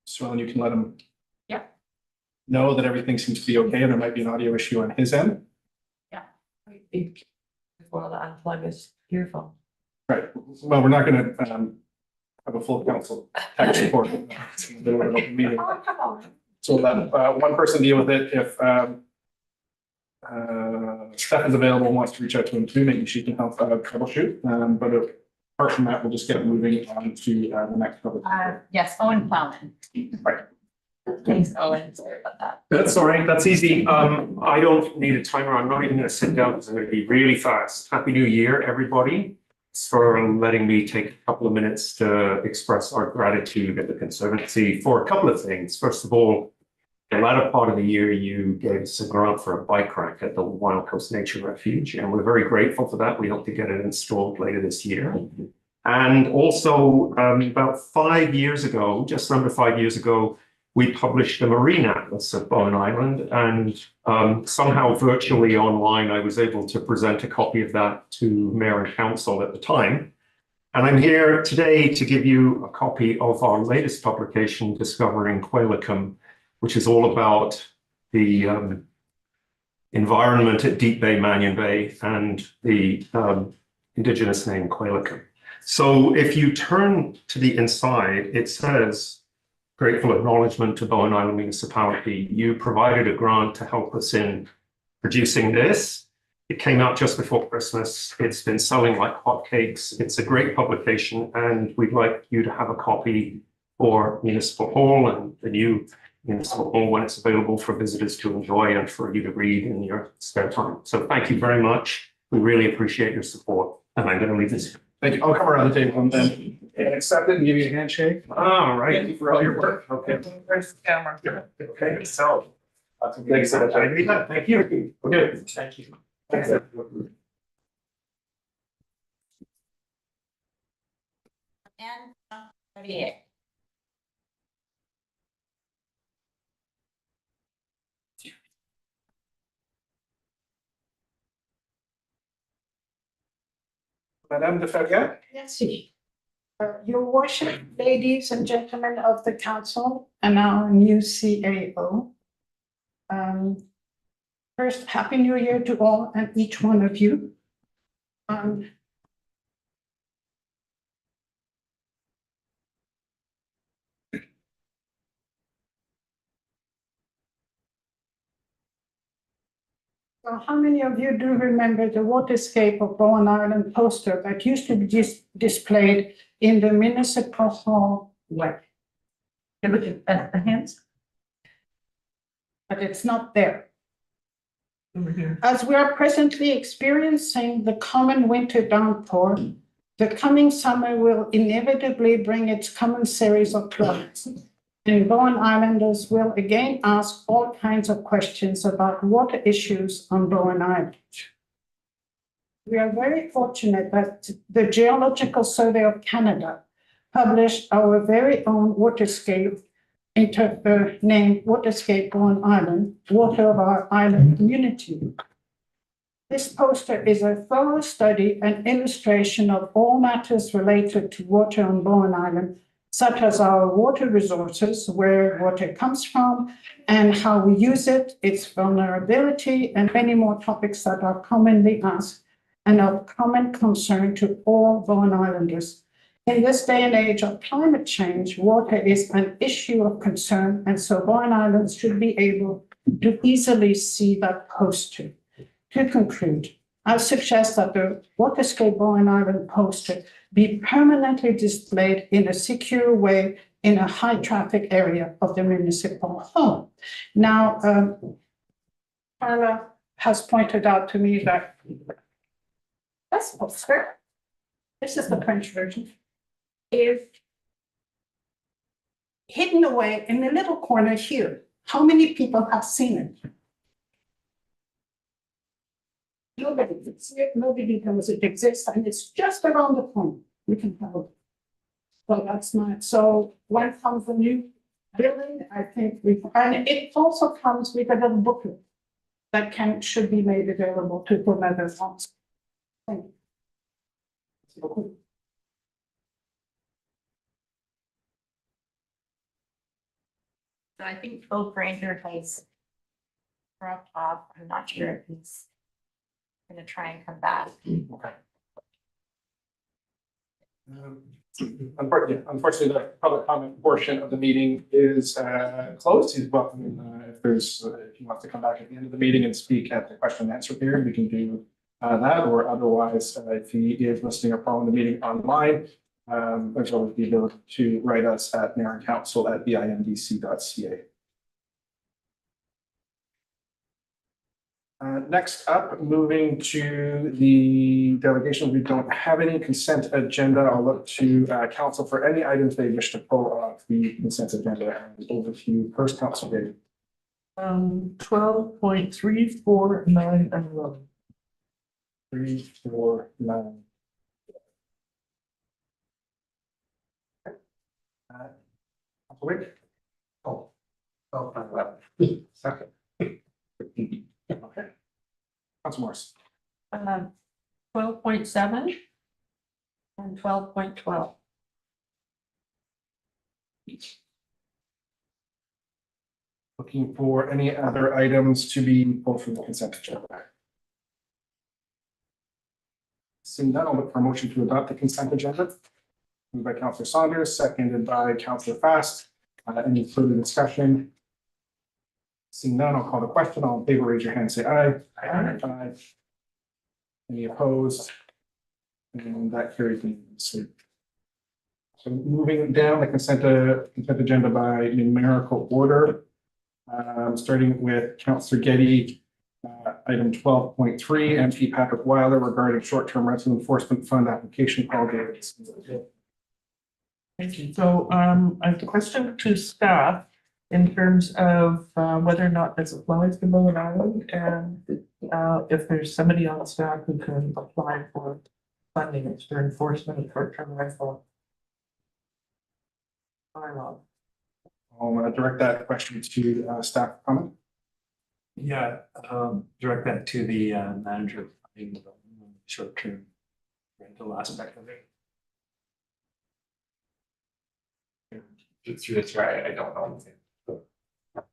So you can let him. Yeah. Know that everything seems to be okay and there might be an audio issue on his end. Before the unplug is earphone. Right, well, we're not gonna have a full council tech support. It's in the middle of an open meeting. Oh, come on. So let one person deal with it. If Steph is available and wants to reach out to him too, maybe she can help troubleshoot. But apart from that, we'll just get moving on to the next public. Yes, Owen Plowman. Right. Thanks, Owen, sorry about that. That's all right, that's easy. I don't need a timer. I'm not even gonna sit down because I'm gonna be really fast. Happy New Year, everybody. Thanks for letting me take a couple of minutes to express our gratitude at the Conservancy for a couple of things. First of all, the latter part of the year, you gave us a grant for a bike rack at the Wild Coast Nature Refuge, and we're very grateful for that. We hope to get it installed later this year. And also, about 5 years ago, just under 5 years ago, we published a marine atlas of Bowen Island, and somehow virtually online, I was able to present a copy of that to Mayor and Council at the time. And I'm here today to give you a copy of our latest publication, Discovering Qualicum, which is all about the environment at Deep Bay, Mannion Bay, and the indigenous name Qualicum. So if you turn to the inside, it says, grateful acknowledgement to Bowen Island Municipality. You provided a grant to help us in producing this. It came out just before Christmas. It's been selling like hotcakes. It's a great publication, and we'd like you to have a copy for Municipal Hall and the new Municipal Hall when it's available for visitors to enjoy and for you to read in your spare time. So thank you very much. We really appreciate your support. And I'm going to leave this. Thank you. I'll come around the table and then accept it and give you a handshake. All right. Thank you for all your work. Okay. Where's the camera? Okay. So. Thanks so much. Thank you. Okay. Thank you. Thanks. And 38. Madame de Ferrier? Merci. Your worship, ladies and gentlemen of the council and our new CAO. First, Happy New Year to all and each one of you. So how many of you do remember the waterscape of Bowen Island poster that used to be displayed in the municipal hall? Where? Look at the hands. But it's not there. Over here. As we are presently experiencing the common winter downpour, the coming summer will inevitably bring its common series of floods. And Bowen Islanders will again ask all kinds of questions about water issues on Bowen Island. We are very fortunate that the Geological Survey of Canada published our very own waterscape named Waterscape Bowen Island, Water of Our Island Community. This poster is a thorough study and illustration of all matters related to water on Bowen Island, such as our water resources, where water comes from, and how we use it, its vulnerability, and many more topics that are commonly asked and of common concern to all Bowen Islanders. In this day and age of climate change, water is an issue of concern, and so Bowen Islanders should be able to easily see that poster. To conclude, I suggest that the Waterscape Bowen Island poster be permanently displayed in a secure way in a high traffic area of the municipal hall. Now, Carla has pointed out to me that this poster, this is the French version, is hidden away in a little corner here. How many people have seen it? Nobody can see it, nobody knows it exists, and it's just around the corner. We can have it. So that's not, so when comes the new building, I think and it also comes with a little booklet that should be made available to whomever wants. Thank you. So I think Bill Granger has dropped off. I'm not sure if he's gonna try and come back. Okay. Unfortunately, the public comment portion of the meeting is closed. He's welcome, if he wants to come back at the end of the meeting and speak at the question and answer period, we can do that, or otherwise, if he is listening or following the meeting online, there's always the ability to write us at mayorandcouncil@bimdc.ca. Next up, moving to the delegation, we don't have any consent agenda. I'll look to council for any items they wish to pull off the consent agenda. And over to you first, Council Day. 12.3, 4, 9, and 11. 3, 4, 9. Council Wick? Oh. Oh, 11. Second. Okay. Council Morris. 12.7 and 12.12. Looking for any other items to be pulled from the consent agenda. Seeing none, I'll look for a motion to adopt the consent agenda. Moved by Councillor Saunders, seconded by Councillor Fast. Any further discussion? Seeing none, I'll call the question. All in favor, raise your hand, say aye. Aye. Any opposed? And that carries unanimously. So moving down the consent agenda by numerical order. Starting with Councillor Getty, item 12.3, MP Patrick Weiler regarding short-term rental enforcement fund application call dates. Thank you. So I have a question to staff in terms of whether or not this applies to Bowen Island, and if there's somebody on staff who can apply for funding for enforcement of short-term rental bylaw. I'll direct that question to staff comment. Yeah, direct that to the manager of the short-term rental aspect of it. That's right, I don't know. All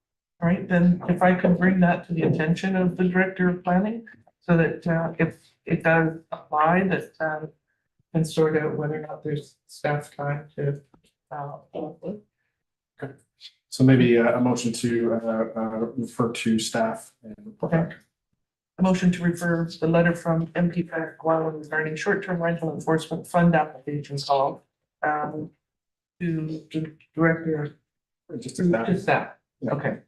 right, then if I could bring that to the attention of the director of planning, so that if it does apply, that can sort out whether or not there's staff time to So maybe a motion to refer to staff and report back. a motion to refer the letter from MP Patrick Weiler regarding short-term rental enforcement fund application call to the director Just to to staff. staff. Yeah. Okay.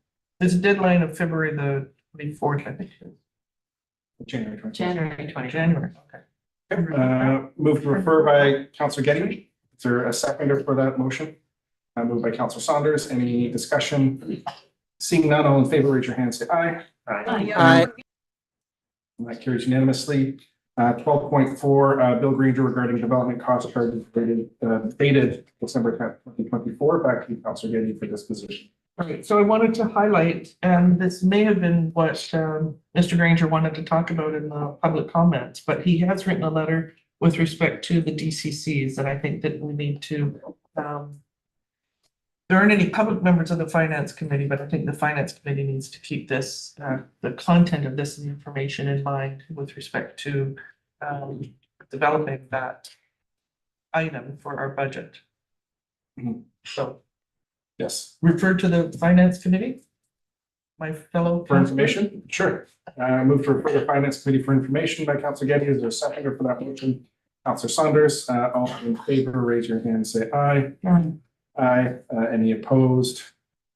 There's a deadline of February the 24th, I think. January 20. January 20. January, okay. Move to refer by Councillor Getty. Is there a seconder for that motion? Moved by Councillor Saunders. Any discussion? Seeing none, all in favor, raise your hand, say aye. Aye. And that carries unanimously. 12.4, Bill Granger regarding development cost charges dated December 10th, 2024. Back to you, Councillor Getty, for disposition. Right, so I wanted to highlight, and this may have been what Mr. Granger wanted to talk about in the public comments, but he has written a letter with respect to the DCCs that I think that we need to there aren't any public members of the finance committee, but I think the finance committee needs to keep this, the content of this information in mind with respect to developing that item for our budget. Mhm. So Yes. refer to the finance committee. My fellow. For information? Sure. Move to refer to finance committee for information by Councillor Getty. Is there a seconder for that motion? Councillor Saunders, all in favor, raise your hand, say aye. Um, Aye. Any opposed?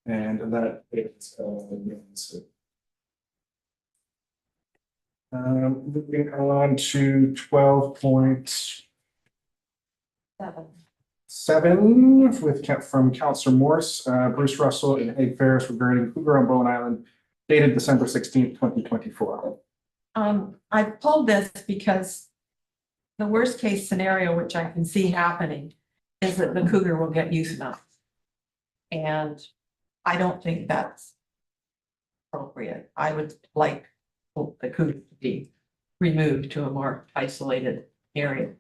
And that is unanimous. Moving on to 12.7 from Councillor Morse, Bruce Russell and Haig Ferris regarding Cougar on Bowen Island, dated December 16th, 2024. I pulled this because the worst case scenario, which I can see happening, is that the cougar will get euthanized. And I don't think that's appropriate. I would like the cougar to be removed to a more isolated area.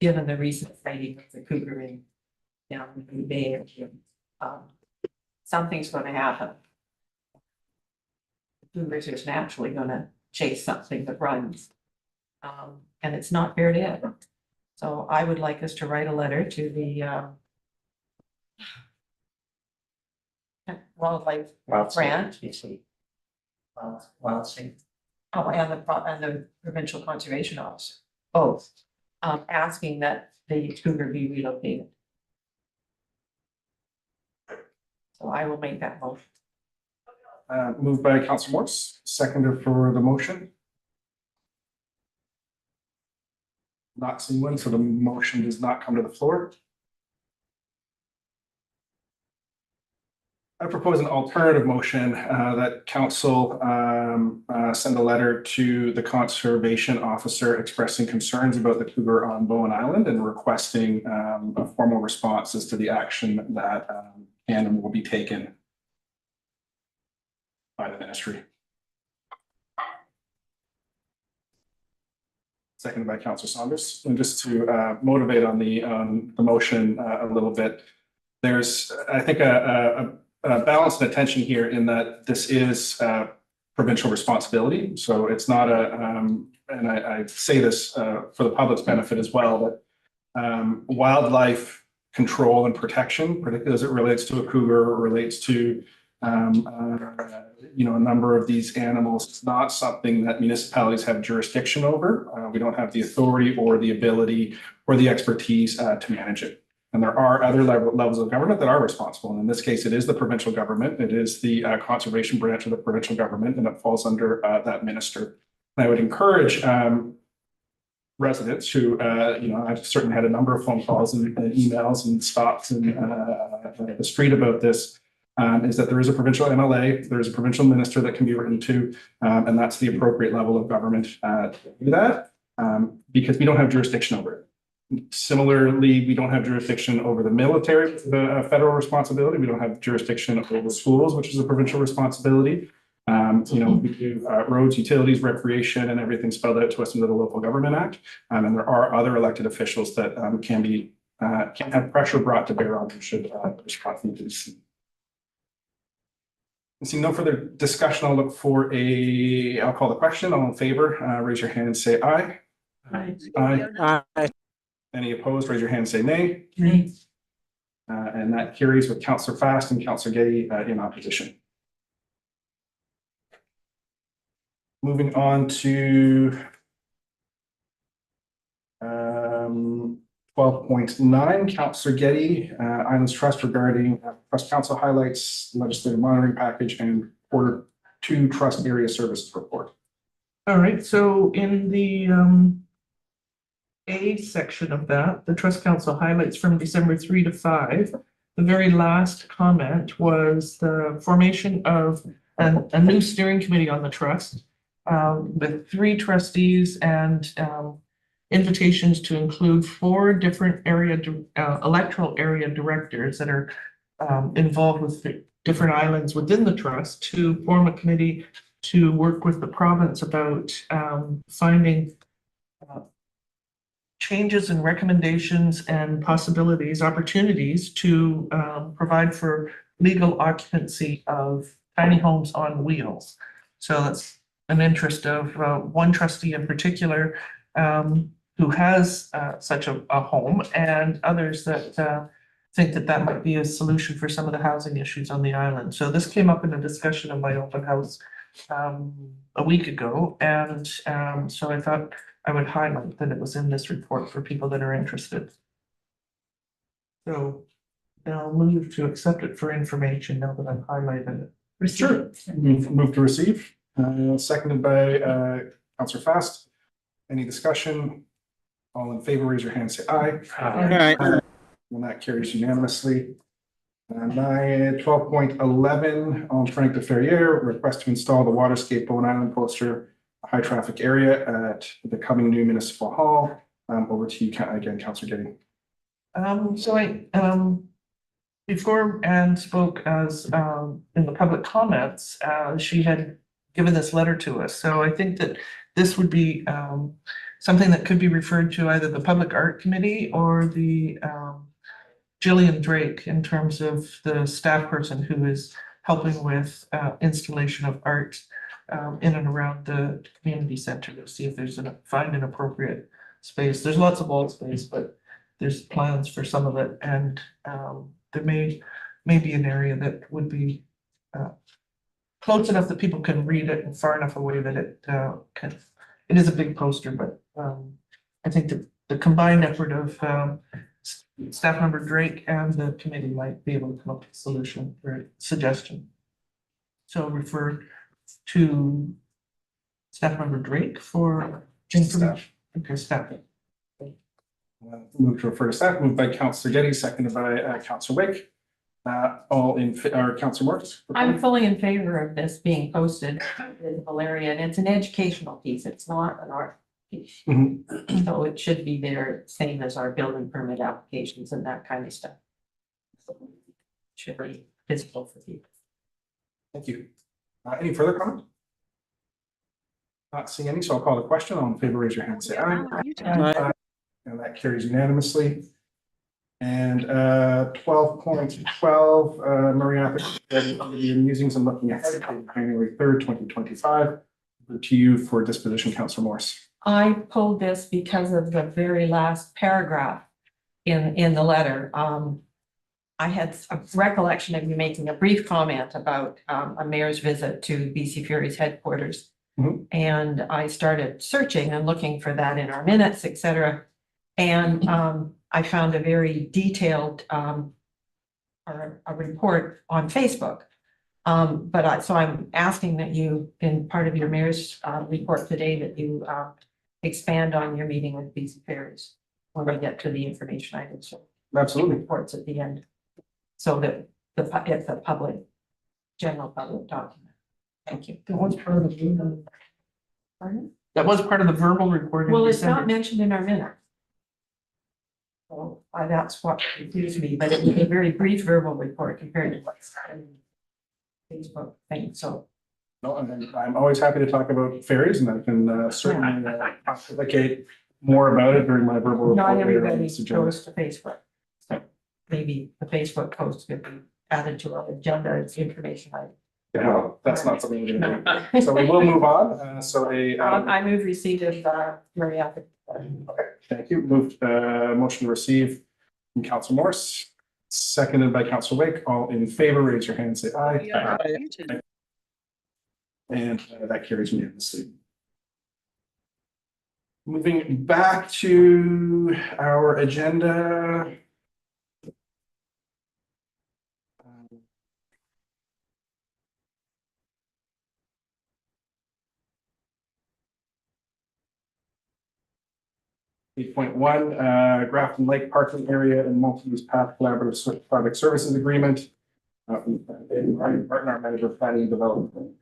Given the recent sighting of the cougar in down in Bay. Something's gonna happen. The cougars is naturally gonna chase something that runs. And it's not fair to it. So I would like us to write a letter to the wildlife grant. Oh, and the provincial conservation officer, both, asking that the cougar be relocated. So I will make that motion. Moved by Councillor Morse, seconded for the motion. Not seeing one, so the motion does not come to the floor. I propose an alternative motion that council send a letter to the conservation officer expressing concerns about the cougar on Bowen Island and requesting a formal response as to the action that animal will be taken by the ministry. Seconded by Councillor Saunders. And just to motivate on the motion a little bit, there's, I think, a balance and attention here in that this is provincial responsibility. So it's not and I say this for the public's benefit as well, that wildlife control and protection, particularly as it relates to a cougar, or relates to a number of these animals, it's not something that municipalities have jurisdiction over. We don't have the authority or the ability or the expertise to manage it. And there are other levels of government that are responsible. And in this case, it is the provincial government. It is the conservation branch of the provincial government, and it falls under that minister. And I would encourage residents who, I've certainly had a number of phone calls and emails and stops in the street about this, is that there is a provincial MLA, there is a provincial minister that can be written to, and that's the appropriate level of government to do that, because we don't have jurisdiction over it. Similarly, we don't have jurisdiction over the military, the federal responsibility. We don't have jurisdiction over schools, which is a provincial responsibility. We do roads, utilities, recreation, and everything spelled out to us under the Local Government Act. And there are other elected officials that can have pressure brought to bear on them should response need to be seen. And seeing no further discussion, I'll look for I'll call the question. All in favor, raise your hand and say aye. Aye. Any opposed, raise your hand and say nay. Nay. And that carries with Councillor Fast and Councillor Getty in opposition. Moving on to 12.9, Councillor Getty, Islands Trust regarding Trust Council highlights, legislative monitoring package, and Q2 Trust Area Services report. All right, so in the A section of that, the Trust Council highlights from December 3 to 5. The very last comment was the formation of a new steering committee on the trust with 3 trustees and invitations to include 4 different electoral area directors that are involved with different islands within the trust to form a committee to work with the province about finding changes and recommendations and possibilities, opportunities to provide for legal occupancy of tiny homes on wheels. So that's an interest of one trustee in particular who has such a home, and others that think that that might be a solution for some of the housing issues on the island. So this came up in a discussion of my open house a week ago, and so I thought I would highlight that it was in this report for people that are interested. So I'll move to accept it for information now that I've highlighted it. Sure. Move to receive. Seconded by Councillor Fast. Any discussion? All in favor, raise your hand, say aye. Aye. And that carries unanimously. 12.11, on Frank de Ferrier, request to install the Waterscape Bowen Island poster, a high traffic area at the coming new municipal hall. Over to you again, Councillor Getty. So I before Anne spoke as in the public comments, she had given this letter to us. So I think that this would be something that could be referred to either the Public Art Committee or the Jillian Drake in terms of the staff person who is helping with installation of art in and around the community center to see if there's find an appropriate space. There's lots of wall space, but there's plans for some of it, and there may be an area that would be close enough that people can read it and far enough away that it can. It is a big poster, but I think that the combined effort of staff member Drake and the committee might be able to come up with a solution or suggestion. So refer to staff member Drake for information. Okay, staff. Move to refer to staff, moved by Councillor Getty, seconded by Councillor Wake. All in, or Councillor Morris? I'm fully in favor of this being posted in Valeria, and it's an educational piece. It's not an art piece. Mhm. So it should be there, same as our building permit applications and that kind of stuff. Should be visible for people. Thank you. Any further comment? Not seeing any, so I'll call the question. All in favor, raise your hand, say aye. And that carries unanimously. And 12.12, Maria, the musings and looking ahead to January 3rd, 2025. Over to you for disposition, Councillor Morris. I pulled this because of the very last paragraph in the letter. I had a recollection of you making a brief comment about a mayor's visit to BC Fury's headquarters. Mhm. And I started searching and looking for that in our minutes, et cetera. And I found a very detailed or a report on Facebook. So I'm asking that you, in part of your mayor's report today, that you expand on your meeting with BC Fairies when we get to the information items. So Absolutely. reports at the end, so that it's a public, general public document. Thank you. That was part of the verbal. That was part of the verbal report. in Well, it's not December. mentioned in our minutes. So that's what confused me, but it was a very brief verbal report compared to what's in Facebook thing, so. No, and then I'm always happy to talk about fairies, and I can certainly advocate more about it during my verbal. Not report later on everybody this agenda. goes to Facebook. So maybe the Facebook post could be added to our agenda as information item. Yeah, well, that's not something we're gonna do. So we will move on. I move receipt of Maria. Okay, thank you. Moved, motion to receive from Councillor Morris, seconded by Councillor Wake. All in favor, raise your hand and say aye. And that carries unanimously. Moving back to our agenda. 8.1, Grafton Lake parking area and multi-use path collaborative project services agreement. Partner manager planning and development.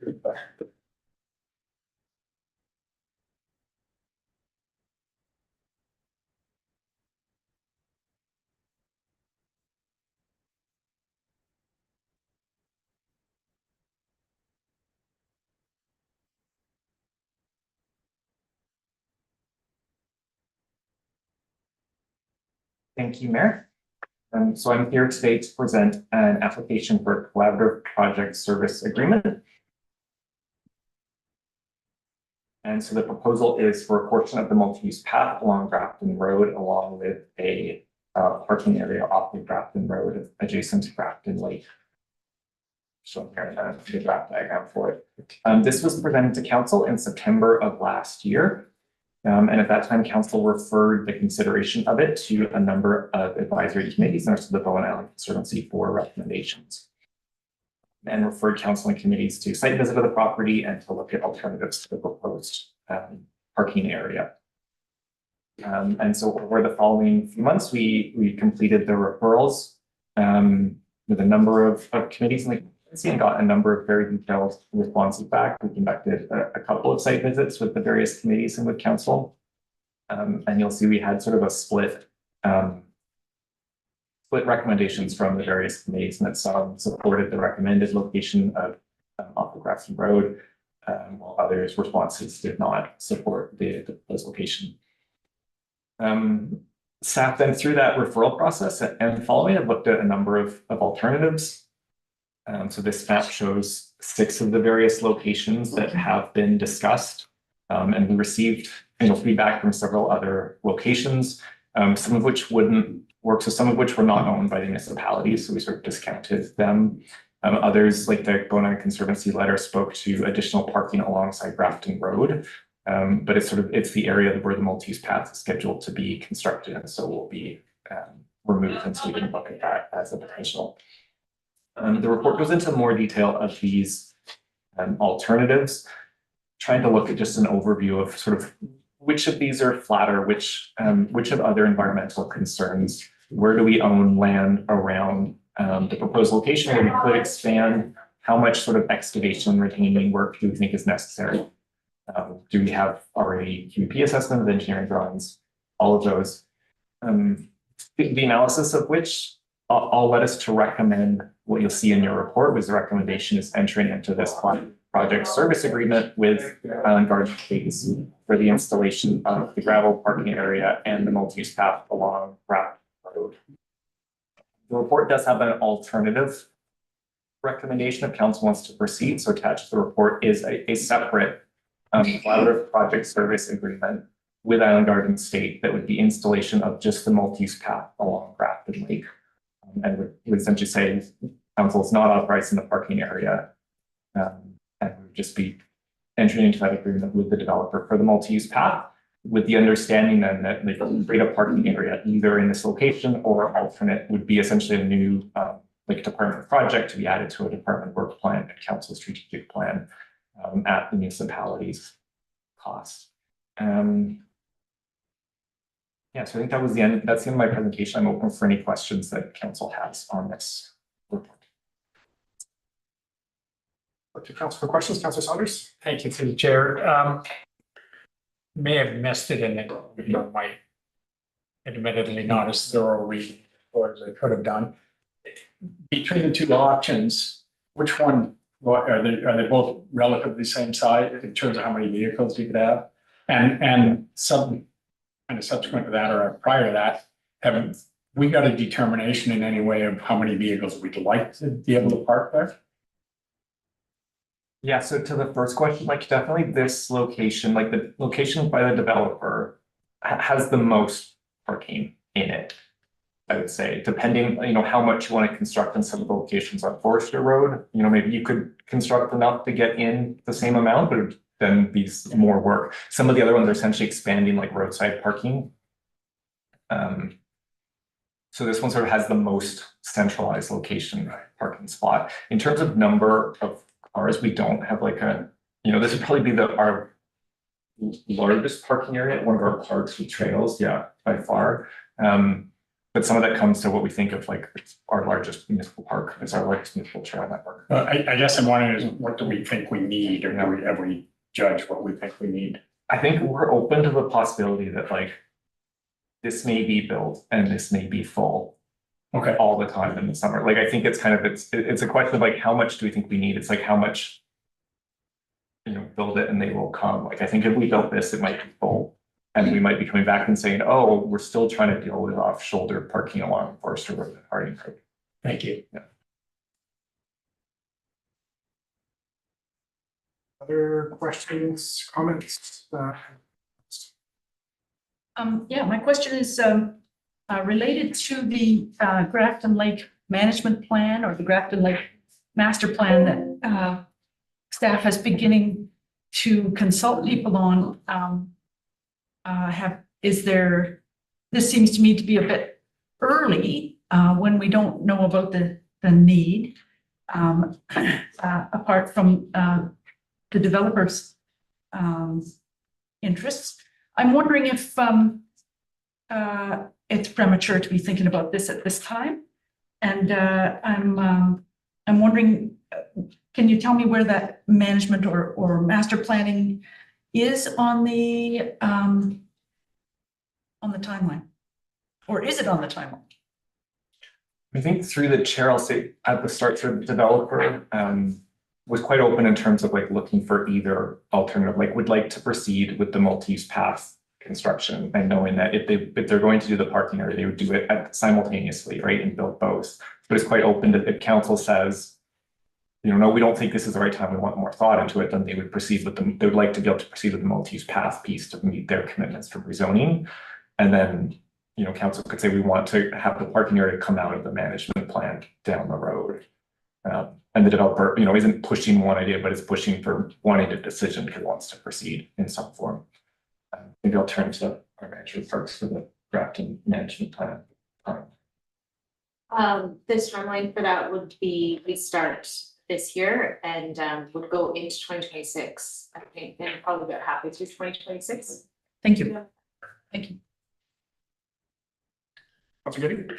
Thank you, Mayor. So I'm here today to present an application for a collaborative project service agreement. And so the proposal is for a portion of the multi-use path along Grafton Road, along with a parking area off of Grafton Road adjacent to Grafton Lake. So here the draft diagram for it. This was presented to council in September of last year. And at that time, council referred the consideration of it to a number of advisory committees and also the Bowen Island Conservancy for recommendations. And referred council and committees to site visit of the property and to look at alternatives to the proposed parking area. And so over the following few months, we completed the referrals with a number of committees in the and got a number of very detailed responses back. We conducted a couple of site visits with the various committees and with council. And you'll see we had sort of a split recommendations from the various committees, and that some supported the recommended location of off the Grafton Road, while others' responses did not support the proposed location. Staff then through that referral process and following it looked at a number of alternatives. So this map shows 6 of the various locations that have been discussed. And we received feedback from several other locations, some of which wouldn't work, so some of which were not owned by the municipalities, so we sort of discounted them. Others, like the Bonin Conservancy letter, spoke to additional parking alongside Grafton Road. But it's the area where the multi-use path is scheduled to be constructed, and so will be removed, and so we didn't look at that as a potential. The report goes into more detail of these alternatives, trying to look at just an overview of sort of which of these are flatter, which have other environmental concerns, where do we own land around the proposed location where we could expand, how much sort of excavation retaining work do we think is necessary? Do we have already QP assessment of engineering drawings, all of those? The analysis of which all led us to recommend what you'll see in your report was the recommendation is entering into this project service agreement with Island Garden Estates for the installation of the gravel parking area and the multi-use path along Grafton Road. The report does have an alternative recommendation if council wants to proceed. So attached to the report is a separate collaborative project service agreement with Island Garden State that would be installation of just the multi-use path along Grafton Lake. And would essentially say council is not authorizing the parking area. And would just be entering into that agreement with the developer for the multi-use path, with the understanding then that the freed up parking area either in this location or alternate would be essentially a new department project to be added to a department work plan and council strategic plan at the municipality's cost. Yeah, so I think that was the end. That's the end of my presentation. I'm open for any questions that council has on this report. Look to council for questions. Councilor Saunders. Thank you, through the chair. May have missed it in it, my admittedly not as thorough read or as I could have done. Between the two options, which one, are they both relatively the same size in terms of how many vehicles you could have? And some kind of subsequent to that or prior to that, have we got a determination in any way of how many vehicles we'd like to be able to park there? Yeah, so to the first question, definitely this location, the location by the developer has the most parking in it. I would say, depending, how much you want to construct in some of the locations on Forester Road, maybe you could construct enough to get in the same amount, but it would then be more work. Some of the other ones are essentially expanding roadside parking. So this one sort of has the most centralized location parking spot. In terms of number of cars, we don't have this would probably be our largest parking area at one of our parks with trails, yeah, by far. But some of that comes to what we think of our largest municipal park. It's our largest municipal trail network. I guess I'm wondering is what do we think we need, or have we judged what we think we need? I think we're open to the possibility that this may be built and this may be full. Okay. All the time in the summer. I think it's kind of it's a question of how much do we think we need? It's how much build it and they will come. I think if we built this, it might be full. And we might be coming back and saying, oh, we're still trying to deal with off-shoulder parking along Forester Road and Harding Road. Thank you. Yeah. Other questions, comments? Yeah, my question is related to the Grafton Lake Management Plan or the Grafton Lake Master Plan that staff is beginning to consult people on. This seems to me to be a bit early when we don't know about the need apart from the developers' interests. I'm wondering if it's premature to be thinking about this at this time. And I'm wondering, can you tell me where that management or master planning is on the timeline? Or is it on the timeline? I think through the chair, I'll say at the start, the developer was quite open in terms of looking for either alternative, would like to proceed with the multi-use path construction and knowing that if they're going to do the parking area, they would do it simultaneously, right, and build both. But it's quite open to if council says, you know, no, we don't think this is the right time, we want more thought into it, then they would proceed with them. They would like to be able to proceed with the multi-use path piece to meet their commitments for rezoning. And then, you know, council could say, we want to have the parking area come out of the management plan down the road. And the developer, you know, isn't pushing one idea, but is pushing for wanting a decision because it wants to proceed in some form. Maybe I'll turn to our manager of parks for the drafting management plan. The timeline for that would be, we start this year and would go into 2026, I think, and probably about halfway through 2026. Thank you. Thank you. Councilor Getty?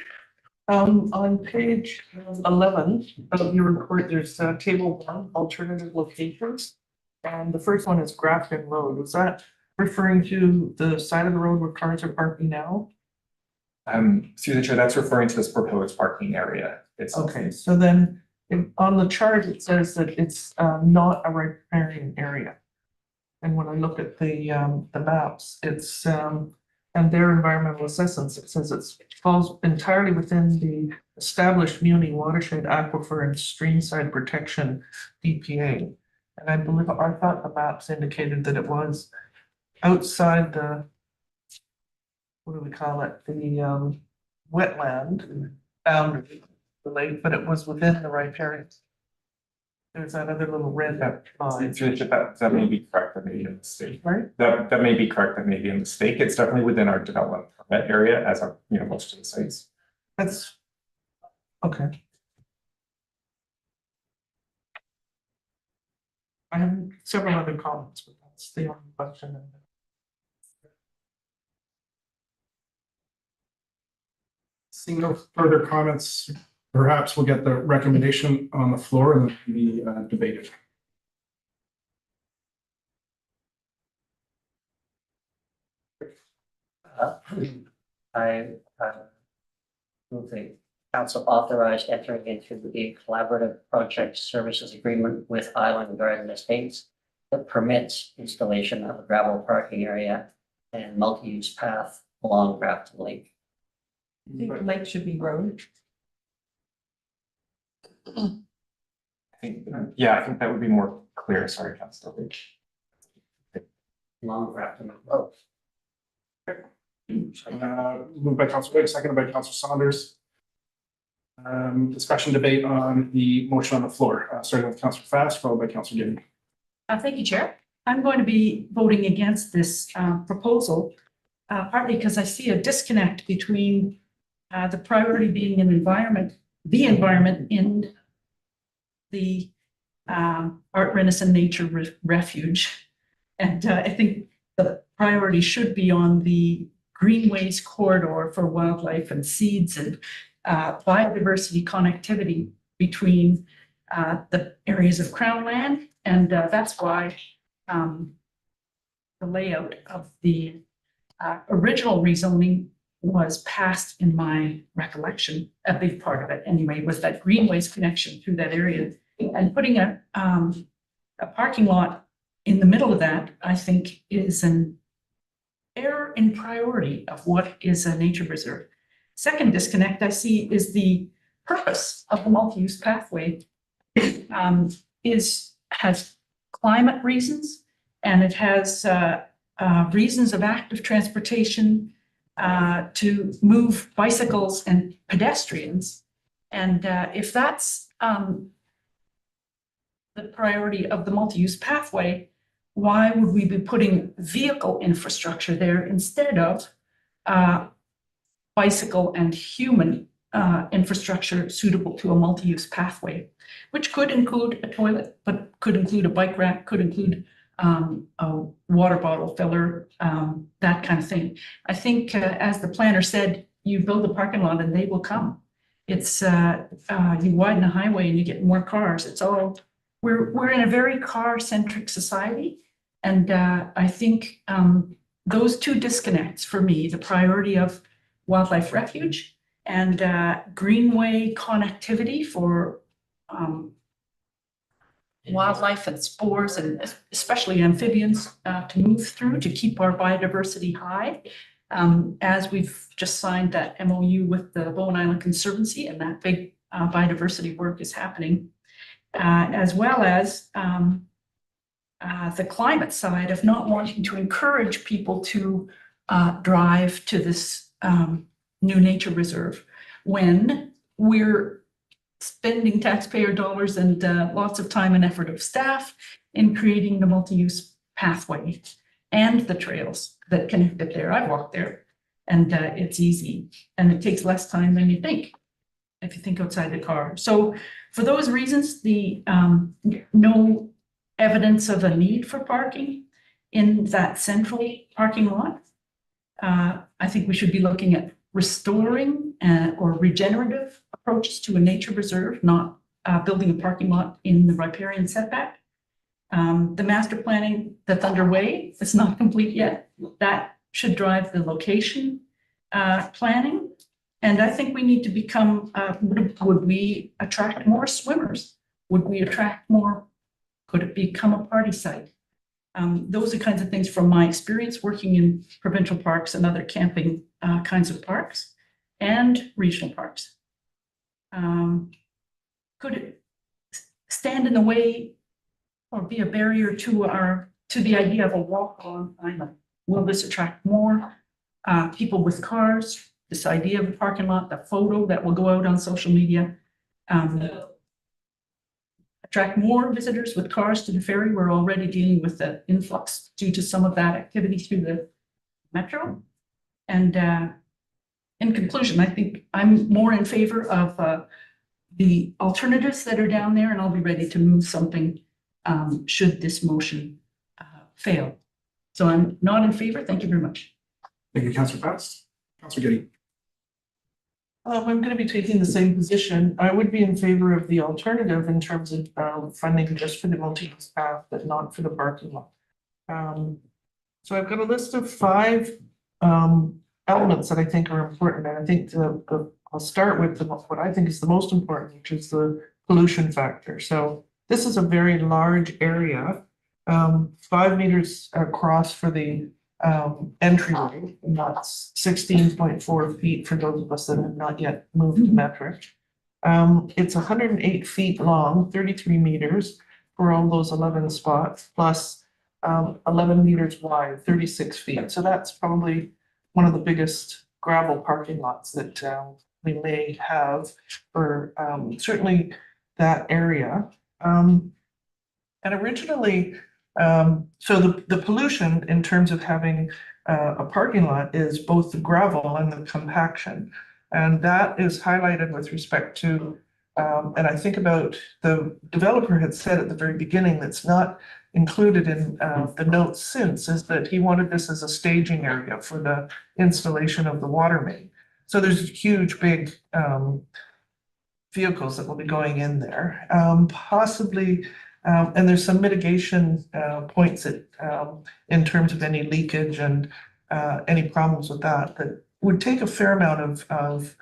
On page 11 of your report, there's table 1, alternative locations. And the first one is Grafton Road. Was that referring to the side of the road where cars are parking now? Through the chair, that's referring to this proposed parking area. It's Okay, so then on the chart, it says that it's not a riparian area. And when I look at the maps, it's and their environmental assessments, it says it falls entirely within the established Muni watershed aquifer and streamside protection DPA. And I believe, I thought the maps indicated that it was outside the, what do we call it, the wetland boundary, the lake, but it was within the riparian. There's that other little red line. through the chair, that may be correct, that may be a mistake. Right? That may be correct, that may be a mistake. It's definitely within our development permit area as our, you know, most of the sites. That's, okay. I have several other comments, but that's the only question. Seeing no further comments, perhaps we'll get the recommendation on the floor and be debated. I move the council authorized entering into the collaborative project services agreement with Island Garden Estates that permits installation of a gravel parking area and multi-use path along Grafton Lake. I think lake should be road. I think, yeah, I think that would be more clear. Sorry, Councilor Leach. Along Grafton Road. Moved by Councilor Wade, seconded by Councilor Saunders. Discussion debate on the motion on the floor, starting with Councilor Fast, followed by Councilor Gideon. Thank you, Chair. I'm going to be voting against this proposal, partly because I see a disconnect between the priority being an environment, the environment in the Art Renison Nature Refuge. And I think the priority should be on the greenways corridor for wildlife and seeds and biodiversity connectivity between the areas of Crown land. And that's why the layout of the original rezoning was passed in my recollection, a big part of it anyway, was that greenways connection through that area. And putting a parking lot in the middle of that, I think, is an error in priority of what is a nature preserve. Second disconnect I see is the purpose of the multi-use pathway has climate reasons, and it has reasons of active transportation to move bicycles and pedestrians. And if that's the priority of the multi-use pathway, why would we be putting vehicle infrastructure there instead of bicycle and human infrastructure suitable to a multi-use pathway, which could include a toilet, but could include a bike rack, could include a water bottle filler, that kind of thing. I think, as the planner said, you build a parking lot and they will come. It's you widen a highway and you get more cars. It's all, we're in a very car-centric society. And I think those two disconnects for me, the priority of wildlife refuge and greenway connectivity for wildlife and spores and especially amphibians to move through to keep our biodiversity high. As we've just signed that MOU with the Bowen Island Conservancy, and that big biodiversity work is happening, as well as the climate side of not wanting to encourage people to drive to this new nature reserve when we're spending taxpayer dollars and lots of time and effort of staff in creating the multi-use pathway and the trails that connect it there. I've walked there and it's easy and it takes less time than you think if you think outside the car. So for those reasons, the no evidence of a need for parking in that central parking lot. I think we should be looking at restoring or regenerative approaches to a nature reserve, not building a parking lot in the riparian setback. The master planning that's underway is not complete yet. That should drive the location planning. And I think we need to become, would we attract more swimmers? Would we attract more? Could it become a party site? Those are kinds of things from my experience working in provincial parks and other camping kinds of parks and regional parks. Could it stand in the way or be a barrier to the idea of a walk-on island? Will this attract more people with cars? This idea of a parking lot, the photo that will go out on social media, attract more visitors with cars to the ferry. We're already dealing with the influx due to some of that activity through the metro. And in conclusion, I think I'm more in favor of the alternatives that are down there, and I'll be ready to move something should this motion fail. So I'm not in favor. Thank you very much. Thank you, Councillor Fast. Councillor Getty. I'm going to be taking the same position. I would be in favor of the alternative in terms of funding just for the multi-use path, but not for the parking lot. So I've got a list of 5 elements that I think are important, and I think I'll start with what I think is the most important, which is the pollution factor. So this is a very large area, 5 meters across for the entryway, and that's 16.4 feet for those of us that have not yet moved to metric. It's 108 feet long, 33 meters for all those 11 spots, plus 11 meters wide, 36 feet. So that's probably one of the biggest gravel parking lots that we may have for certainly that area. And originally, so the pollution in terms of having a parking lot is both the gravel and the compaction. And that is highlighted with respect to, and I think about the developer had said at the very beginning that's not included in the notes since, is that he wanted this as a staging area for the installation of the water main. So there's huge, big vehicles that will be going in there, possibly. And there's some mitigation points that, in terms of any leakage and any problems with that would take a fair amount of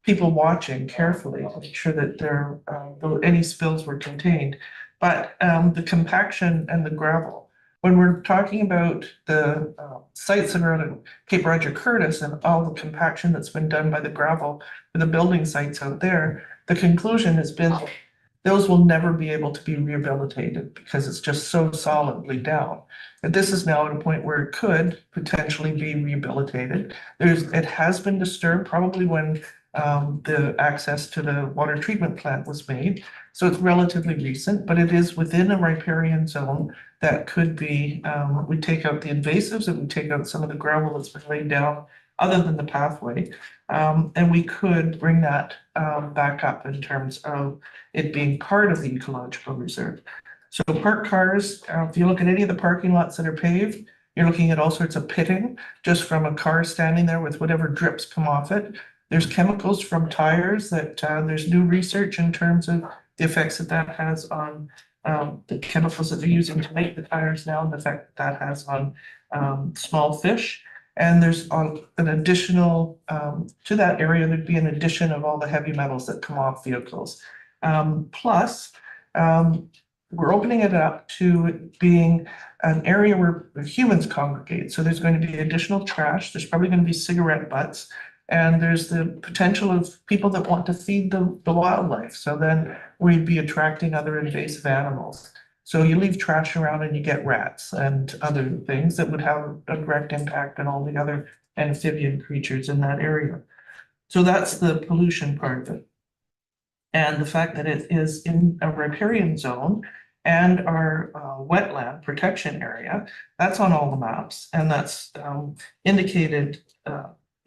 people watching carefully to make sure that any spills were contained. But the compaction and the gravel, when we're talking about the sites that are on Cape Roger Curtis and all the compaction that's been done by the gravel for the building sites out there, the conclusion has been those will never be able to be rehabilitated because it's just so solidly down. And this is now at a point where it could potentially be rehabilitated. It has been disturbed probably when the access to the water treatment plant was made. So it's relatively recent, but it is within a riparian zone that could be, we take out the invasives and we take out some of the gravel that's been laid down other than the pathway. And we could bring that back up in terms of it being part of the ecological reserve. So parked cars, if you look at any of the parking lots that are paved, you're looking at all sorts of pitting just from a car standing there with whatever drips come off it. There's chemicals from tires that there's new research in terms of the effects that has on the chemicals that they're using to make the tires now and the effect that has on small fish. And there's an additional, to that area, there'd be an addition of all the heavy metals that come off vehicles. Plus, We're opening it up to it being an area where humans congregate. So there's going to be additional trash. There's probably going to be cigarette butts. And there's the potential of people that want to feed the wildlife. So then we'd be attracting other invasive animals. So you leave trash around and you get rats and other things that would have a direct impact on all the other amphibian creatures in that area. So that's the pollution part of it. And the fact that it is in a riparian zone and our wetland protection area, that's on all the maps. And that's indicated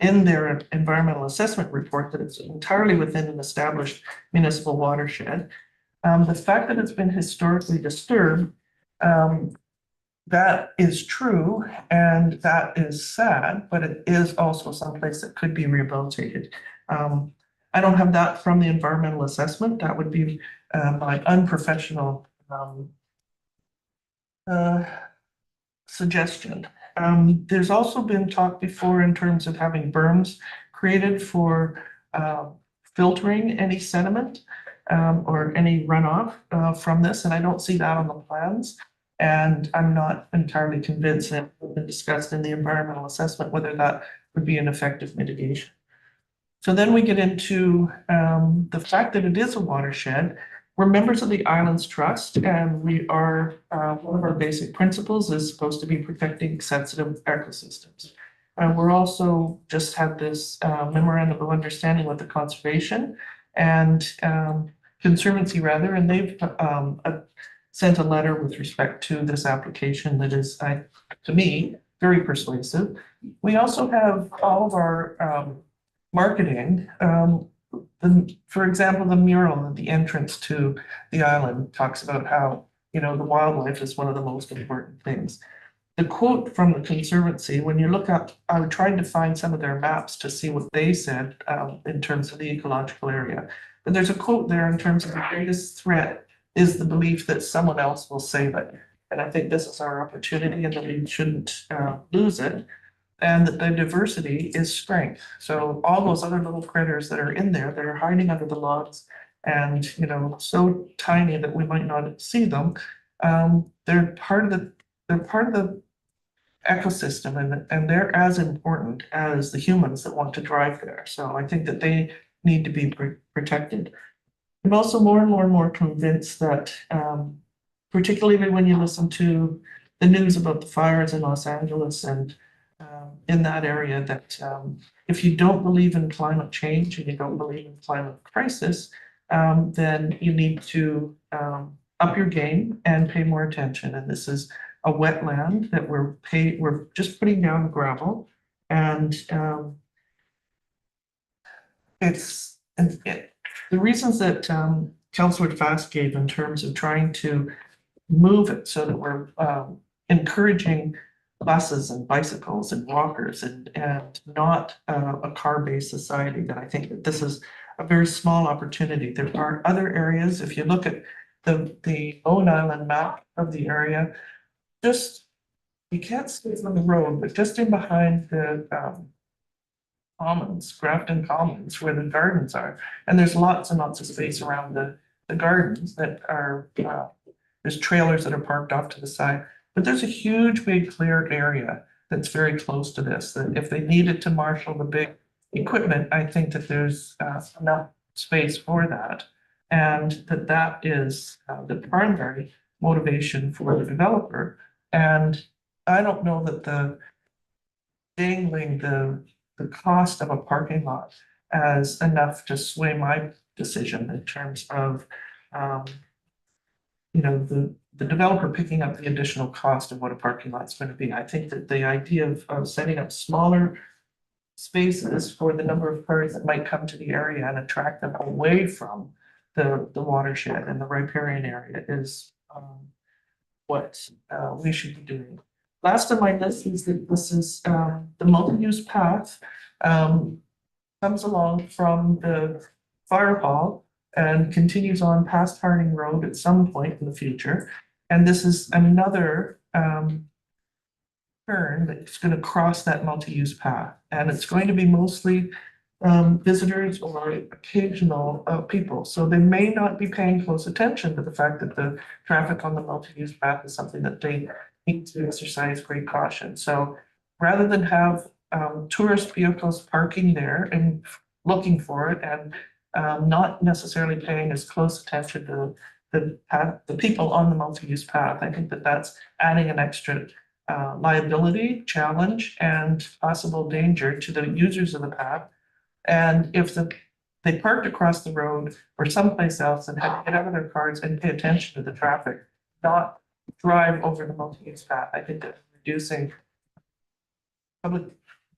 in their environmental assessment report that it's entirely within an established municipal watershed. The fact that it's been historically disturbed, that is true, and that is sad, but it is also someplace that could be rehabilitated. I don't have that from the environmental assessment. That would be my unprofessional suggestion. There's also been talk before in terms of having berms created for filtering any sediment or any runoff from this, and I don't see that on the plans. And I'm not entirely convinced that it's been discussed in the environmental assessment whether that would be an effective mitigation. So then we get into the fact that it is a watershed. We're members of the Islands Trust, and we are one of our basic principles is supposed to be protecting sensitive ecosystems. We're also just had this memorandum of understanding with the conservation and conservancy rather, and they've sent a letter with respect to this application that is, to me, very persuasive. We also have all of our marketing. For example, the mural at the entrance to the island talks about how, you know, the wildlife is one of the most important things. The quote from the Conservancy, when you look up, I tried to find some of their maps to see what they said in terms of the ecological area. But there's a quote there in terms of the greatest threat is the belief that someone else will save it. And I think this is our opportunity and that we shouldn't lose it. And that the diversity is strength. So all those other little critters that are in there that are hiding under the logs and, you know, so tiny that we might not see them, they're part of the ecosystem and they're as important as the humans that want to drive there. So I think that they need to be protected. I'm also more and more convinced that, particularly when you listen to the news about the fires in Los Angeles and in that area, that if you don't believe in climate change and you don't believe in climate crisis, then you need to up your game and pay more attention. And this is a wetland that we're just putting down gravel, and the reasons that Councillor Fast gave in terms of trying to move it so that we're encouraging buses and bicycles and walkers and not a car-based society, that I think that this is a very small opportunity. There are other areas, if you look at the Bowen Island map of the area, just, you can't see it from the road, but just in behind the commons, Grafton Commons, where the gardens are, and there's lots and lots of space around the gardens that are, there's trailers that are parked off to the side. But there's a huge, big cleared area that's very close to this, that if they needed to marshal the big equipment, I think that there's enough space for that. And that is the primary motivation for the developer. And I don't know that the dangling the cost of a parking lot as enough to sway my decision in terms of, you know, the developer picking up the additional cost of what a parking lot is going to be. I think that the idea of setting up smaller spaces for the number of cars that might come to the area and attract them away from the watershed and the riparian area is what we should be doing. Last on my list is that this is the multi-use path comes along from the fire hall and continues on past Harding Road at some point in the future. And this is another turn that's going to cross that multi-use path. And it's going to be mostly visitors or occasional people. So they may not be paying close attention to the fact that the traffic on the multi-use path is something that they need to exercise great caution. So rather than have tourist vehicles parking there and looking for it and not necessarily paying as close attention to the people on the multi-use path, I think that that's adding an extra liability, challenge, and possible danger to the users of the path. And if they parked across the road or someplace else and had to get out of their cars and pay attention to the traffic, not drive over the multi-use path, I think that reducing public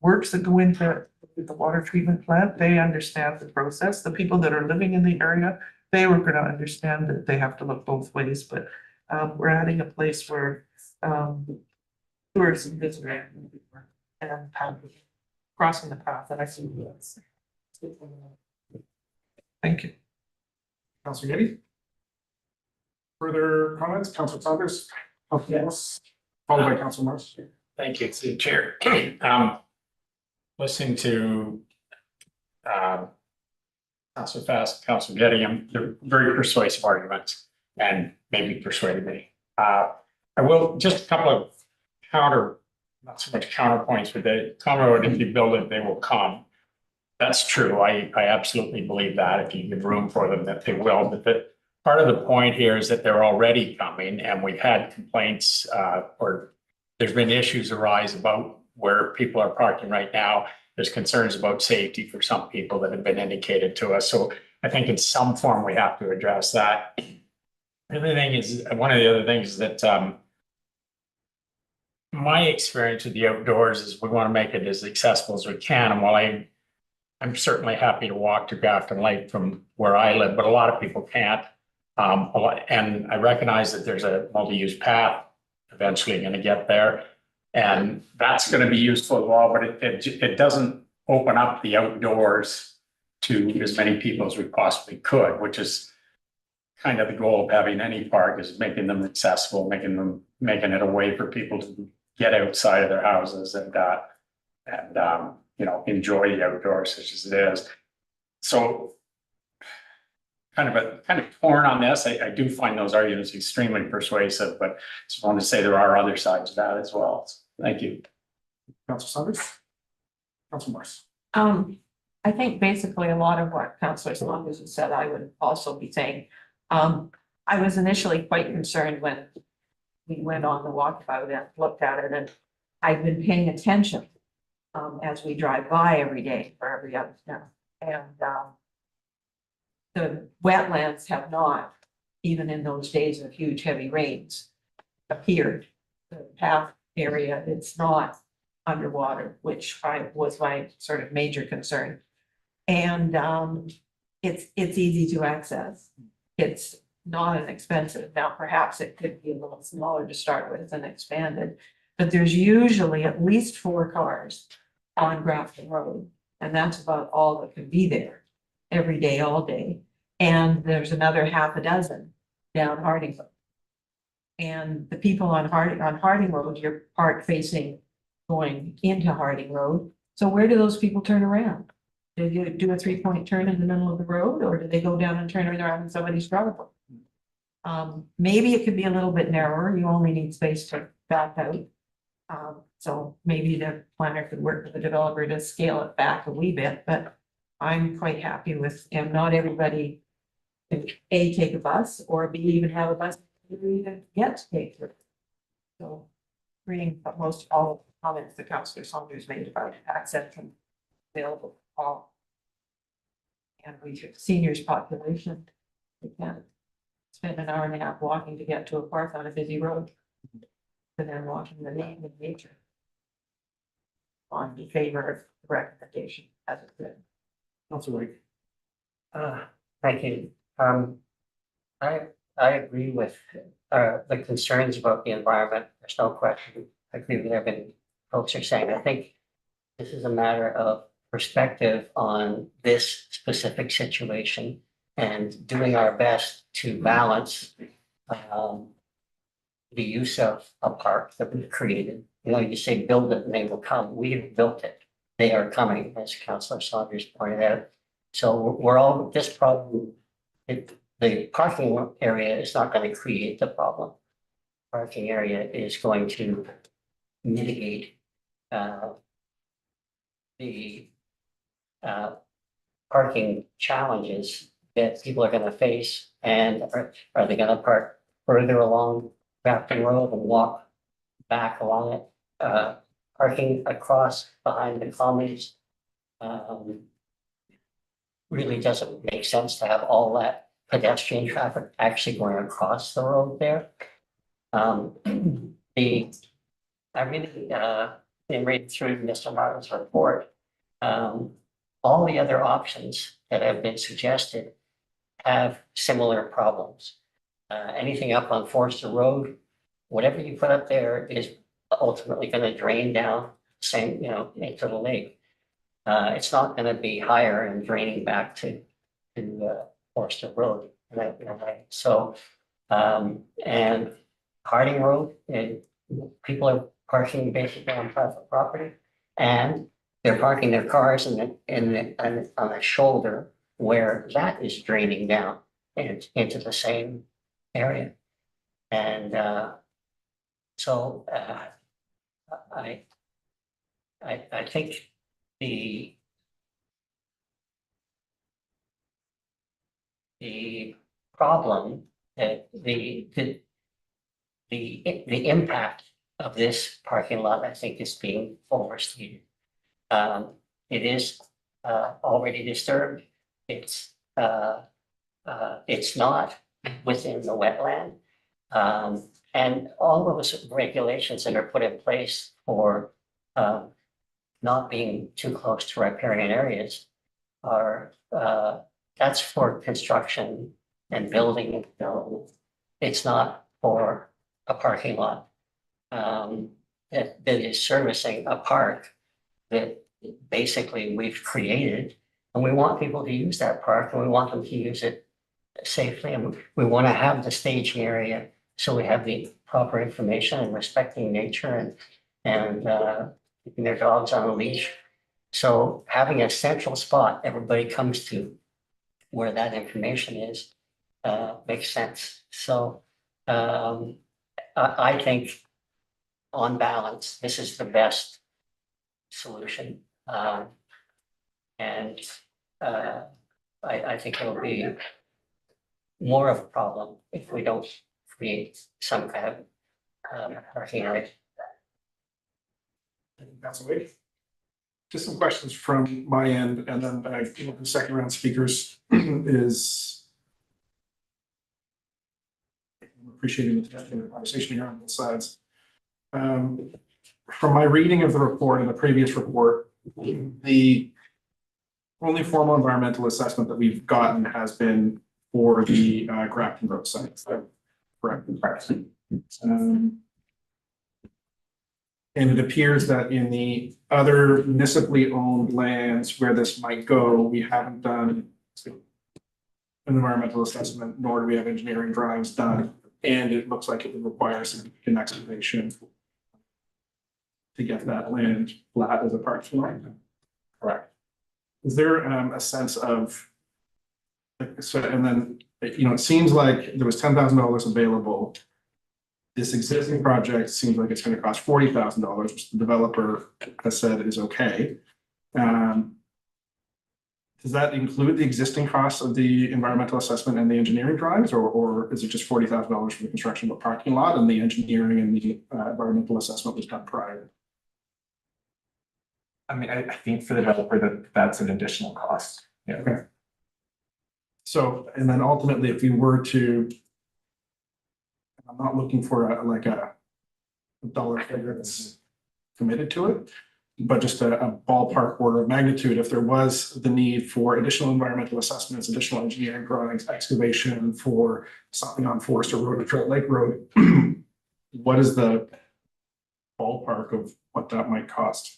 works that go into the water treatment plant, they understand the process. The people that are living in the area, they were going to understand that they have to look both ways, but we're adding a place where tourists and visitors and crossing the path, and I see this. Thank you. Councilor Getty? Further comments? Councilor Saunders? Yes. Followed by Councilor Morris. Thank you, through the chair. Listening to Councilor Fast, Councilor Getty, they're very persuasive arguments and maybe persuaded me. I will, just a couple of not so much counterpoints, but the Common Road, if you build it, they will come. That's true. I absolutely believe that if you give room for them, that they will. But part of the point here is that they're already coming, and we've had complaints or there's been issues arise about where people are parking right now. There's concerns about safety for some people that have been indicated to us. So I think in some form we have to address that. The other thing is, one of the other things that my experience with the outdoors is we want to make it as accessible as we can. And while I'm certainly happy to walk to Grafton Lake from where I live, but a lot of people can't. And I recognize that there's a multi-use path eventually going to get there. And that's going to be useful as well, but it doesn't open up the outdoors to as many people as we possibly could, which is kind of the goal of having any park, is making them accessible, making it a way for people to get outside of their houses and you know, enjoy the outdoors such as it is. So kind of torn on this. I do find those arguments extremely persuasive, but just want to say there are other sides of that as well. So, thank you. Councilor Saunders? Councilor Morris? I think basically a lot of what Councillor Saunders has said, I would also be saying. I was initially quite concerned when we went on the walkabout and looked at it, and I've been paying attention as we drive by every day for every other town. And the wetlands have not, even in those days of huge heavy rains, appeared. The path area, it's not underwater, which was my sort of major concern. And it's easy to access. It's not inexpensive. Now, perhaps it could be a little smaller to start with and expanded, but there's usually at least 4 cars on Grafton Road, and that's about all that can be there every day, all day. And there's another half a dozen down Harding Road. And the people on Harding Road, you're parked facing going into Harding Road. So where do those people turn around? Do you do a 3-point turn in the middle of the road, or do they go down and turn around in somebody's driveway? Maybe it could be a little bit narrower. You only need space to back out. So maybe the planner could work with the developer to scale it back a wee bit, but I'm quite happy with, and not everybody can A, take a bus, or B, even have a bus to even get to take it. So reading most all of the comments that Councillor Saunders made about access and available for all. And we have seniors population, we can spend an hour and a half walking to get to a park on a busy road. And then walking the name of nature. On the favor of the recommendation as it's written. Councilor Wright? Thank you. I agree with the concerns about the environment. There's no question. I agree with everything folks are saying. I think this is a matter of perspective on this specific situation and doing our best to balance the use of a park that we've created. You know, you say build it and they will come. We've built it. they are coming, as Councillor Saunders pointed out. So we're all, this problem, the parking area is not going to create the problem. Parking area is going to mitigate the parking challenges that people are gonna face, and are they gonna park further along Grafton Road and walk back along it? Parking across behind the commons really doesn't make sense to have all that pedestrian traffic actually going across the road there. I really in reading through Mr. Martin's report, all the other options that have been suggested have similar problems. Anything up on Forster Road, whatever you put up there is ultimately going to drain down same, into the lake. It's not going to be higher and draining back to Forster Road. So, and Harding Road, people are parking basically on private property, and they're parking their cars on a shoulder where that is draining down into the same area. And so I think the problem that the impact of this parking lot, I think, is being overstated. It is already disturbed. It's not within the wetland. And all those regulations that are put in place for not being too close to riparian areas are, that's for construction and building and development. It's not for a parking lot that is servicing a park that basically we've created, and we want people to use that park, and we want them to use it safely, and we want to have the staging area so we have the proper information and respecting nature and keeping their dogs on a leash. So having a central spot everybody comes to where that information is makes sense. So I think on balance, this is the best solution. And I think it'll be more of a problem if we don't create some kind of parking area. Council Wade. Just some questions from my end, and then the second round speakers is appreciating the conversation here on both sides. From my reading of the report and the previous report, the only formal environmental assessment that we've gotten has been for the Grafton Road site. Correct. And it appears that in the other municipally owned lands where this might go, we haven't done an environmental assessment, nor do we have engineering drawings done. And it looks like it would require significant excavation to get that land flat as a parking lot. Correct. Is there a sense of, so, and then, it seems like there was $10,000 available. This existing project seems like it's going to cost $40,000, which the developer has said is okay. Does that include the existing costs of the environmental assessment and the engineering drawings, or is it just $40,000 for the construction of a parking lot and the engineering and the environmental assessment was done prior? I mean, I think for the developer that's an additional cost. Yeah. Okay. So, and then ultimately, if we were to, I'm not looking for a dollar figure that's committed to it, but just a ballpark order of magnitude. If there was the need for additional environmental assessments, additional engineering drawings, excavation for something on Forester Road or Trout Lake Road, what is the ballpark of what that might cost?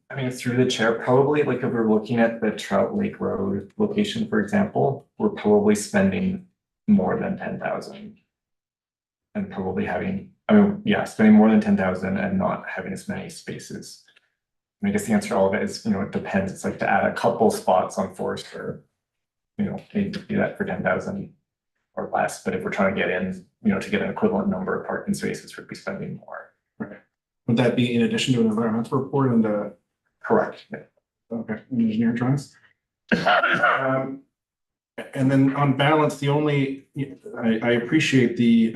I mean, through the chair, probably like if we're looking at the Trout Lake Road location, for example, we're probably spending more than 10,000 and probably having I mean, yeah, spending more than 10,000 and not having as many spaces. I guess the answer to all of it is, it depends. It's like to add a couple spots on Forester, maybe to do that for 10,000 or less. But if we're trying to get in, to get an equivalent number of parking spaces, we'd be spending more. Right. Would that be in addition to an environmental report and Correct. Yeah. okay, engineer drawings? And then on balance, I appreciate the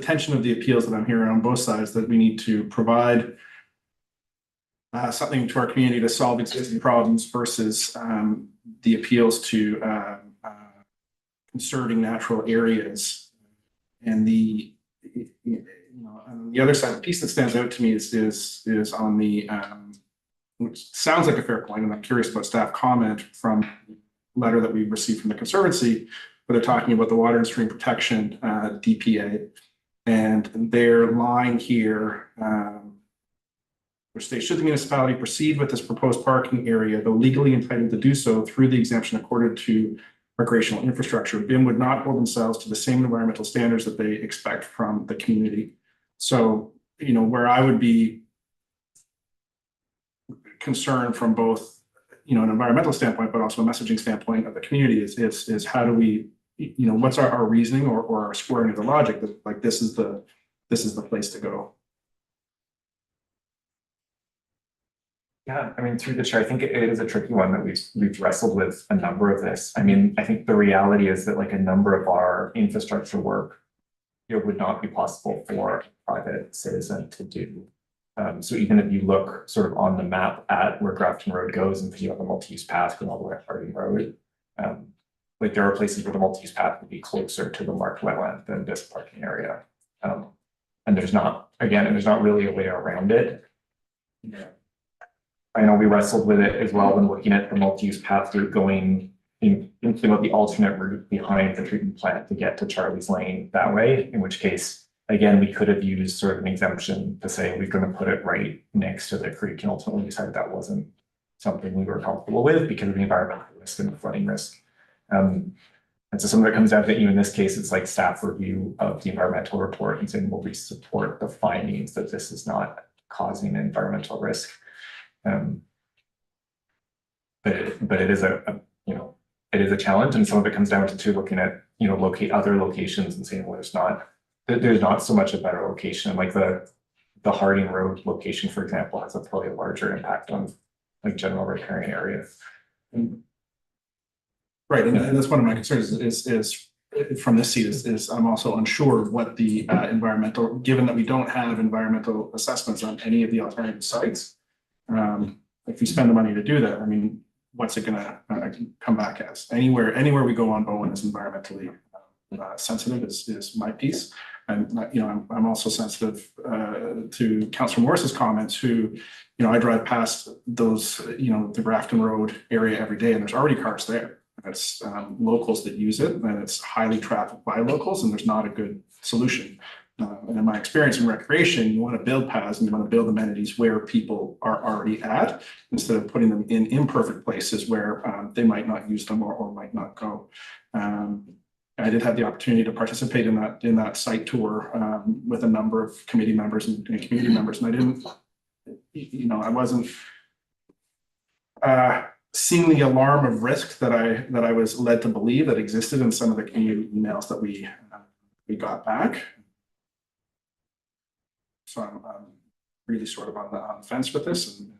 tension of the appeals that I'm hearing on both sides, that we need to provide something to our community to solve existing problems versus the appeals to conserving natural areas. And the on the other side, the piece that stands out to me is on the which sounds like a fair point, and I'm curious about staff comment from the letter that we received from the Conservancy, where they're talking about the water and stream protection DPA, and their line here, which states, should the municipality proceed with this proposed parking area, though legally entitled to do so through the exemption accorded to recreational infrastructure, BIM would not hold themselves to the same environmental standards that they expect from the community. So, where I would be concerned from both, an environmental standpoint, but also a messaging standpoint of the community is how do we, what's our reasoning or our squaring of the logic that like this is the place to go. Yeah, I mean, through the chair, I think it is a tricky one that we've wrestled with a number of this. I mean, I think the reality is that like a number of our infrastructure work, would not be possible for a private citizen to do. So even if you look sort of on the map at where Grafton Road goes and you have a multi-use path going all the way up Harding Road, like there are places where the multi-use path would be closer to the marked wetland than this parking area. And there's not really a way around it. Yeah. I know we wrestled with it as well when looking at the multi-use path route going in, thinking about the alternate route behind the treatment plant to get to Charlie's Lane that way, in which case, again, we could have used sort of an exemption to say we're going to put it right next to the creek, and ultimately decided that wasn't something we were comfortable with because of the environmental risk and the flooding risk. And so some of it comes down to, even in this case, it's like staff review of the environmental report and saying, will we support the findings that this is not causing environmental risk? But it is it is a challenge, and some of it comes down to looking at locate other locations and saying, well, there's not so much a better location. Like the Harding Road location, for example, has probably a larger impact on like general riparian areas. Right, and that's one of my concerns is from this seat is I'm also unsure what the environmental, given that we don't have environmental assessments on any of the alternative sites. If you spend the money to do that, I mean, what's it gonna come back as? Anywhere we go on Bowen is environmentally sensitive is my piece. And I'm also sensitive to Councillor Morris's comments, who, I drive past those, the Grafton Road area every day, and there's already cars there. It's locals that use it, and it's highly trafficked by locals, and there's not a good solution. And in my experience in recreation, you want to build paths and you want to build amenities where people are already at, instead of putting them in imperfect places where they might not use them or might not go. I did have the opportunity to participate in that site tour with a number of committee members and community members, and I didn't, I wasn't seeing the alarm of risk that I was led to believe that existed in some of the community emails that we got back. So I'm really sort of on the fence with this, and not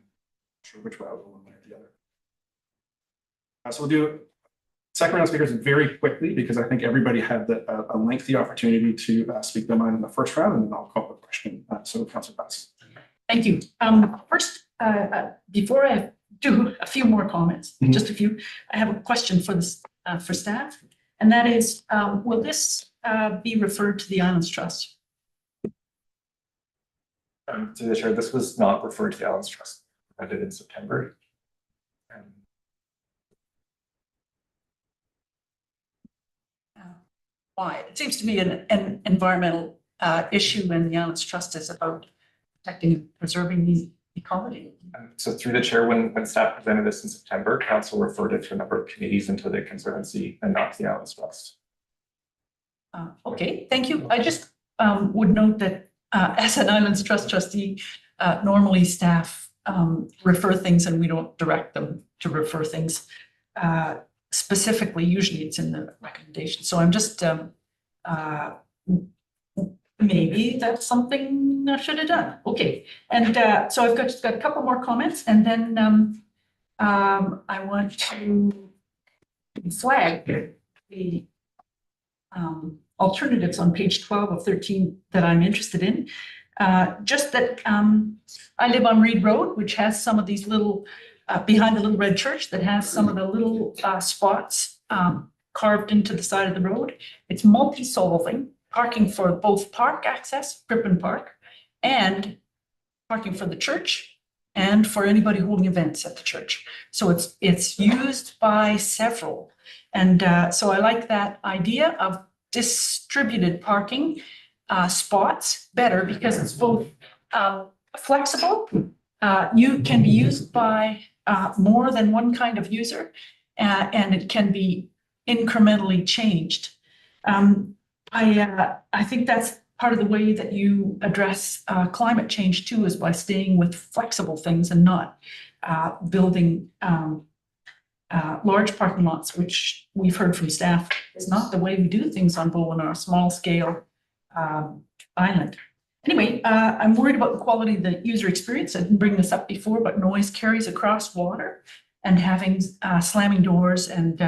sure which way I will one way or the other. So we'll do second round of speakers very quickly, because I think everybody had a lengthy opportunity to speak their mind in the first round, and then I'll call the question. So Councillor Bass. Thank you. First, before I do a few more comments, just a few, I have a question for this for staff, and that is, will this be referred to the Islands Trust? To the chair, this was not referred to the Islands Trust. I did in September. Why? It seems to me an environmental issue, and the Islands Trust is about protecting and preserving the ecology. So through the chair, when staff presented this in September, council referred it to a number of committees into the Conservancy and not to the Islands Trust. Okay, thank you. I just would note that as an Islands Trust trustee, normally staff refer things and we don't direct them to refer things specifically. Usually it's in the recommendation. So I'm just maybe that's something I should have done. Okay, and so I've just got a couple more comments, and then I want to flag the alternatives on page 12 of 13 that I'm interested in. Just that I live on Reed Road, which has some of these little, behind the little red church that has some of the little spots carved into the side of the road. It's multi-solving, parking for both park access, Crippen Park, and parking for the church and for anybody holding events at the church. So it's used by several. And so I like that idea of distributed parking spots better because it's both flexible. You can be used by more than one kind of user, and it can be incrementally changed. I think that's part of the way that you address climate change too, is by staying with flexible things and not building large parking lots, which we've heard from staff is not the way we do things on Bowen, our small scale island. Anyway, I'm worried about the quality of the user experience. I didn't bring this up before, but noise carries across water, and having slamming doors and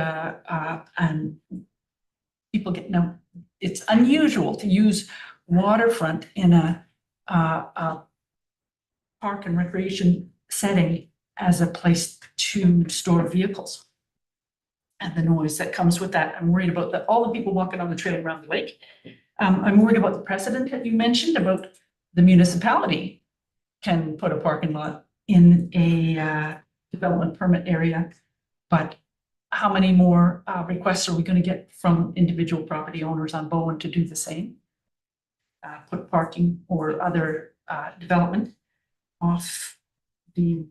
people get, no, it's unusual to use waterfront in a park and recreation setting as a place to store vehicles. And the noise that comes with that. I'm worried about all the people walking on the trail around the lake. I'm worried about the precedent that you mentioned about the municipality can put a parking lot in a development permit area, but how many more requests are we going to get from individual property owners on Bowen to do the same? Put parking or other development off the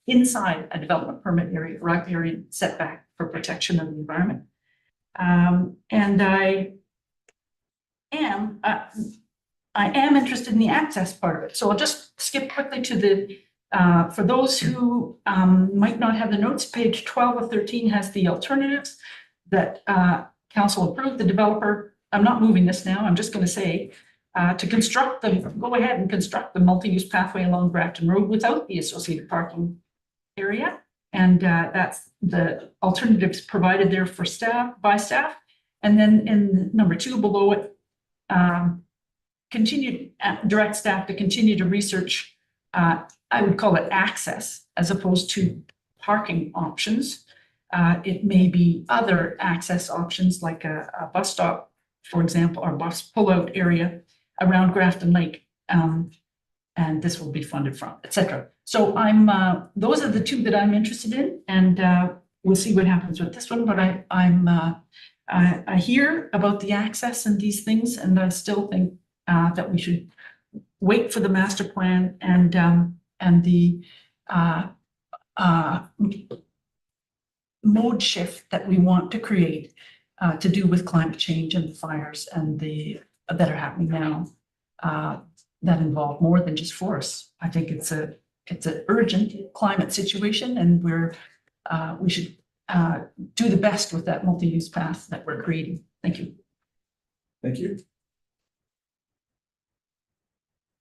inside a development permit area, riparian setback for protection of the environment. And I am interested in the access part of it. So I'll just skip quickly to the, for those who might not have the notes, page 12 of 13 has the alternatives that council approved. The developer, I'm not moving this now, I'm just going to say, to construct the, go ahead and construct the multi-use pathway along Grafton Road without the associated parking area. And that's the alternatives provided there for staff, by staff. And then in number 2 below it, direct staff to continue to research, I would call it access as opposed to parking options. It may be other access options like a bus stop, for example, or bus pullout area around Grafton Lake. And this will be funded from, etc. So those are the 2 that I'm interested in, and we'll see what happens with this one. But I hear about the access and these things, and I still think that we should wait for the master plan and the mode shift that we want to create to do with climate change and the fires and that are happening now. That involve more than just forests. I think it's an urgent climate situation, and we should do the best with that multi-use path that we're creating. Thank you. Thank you.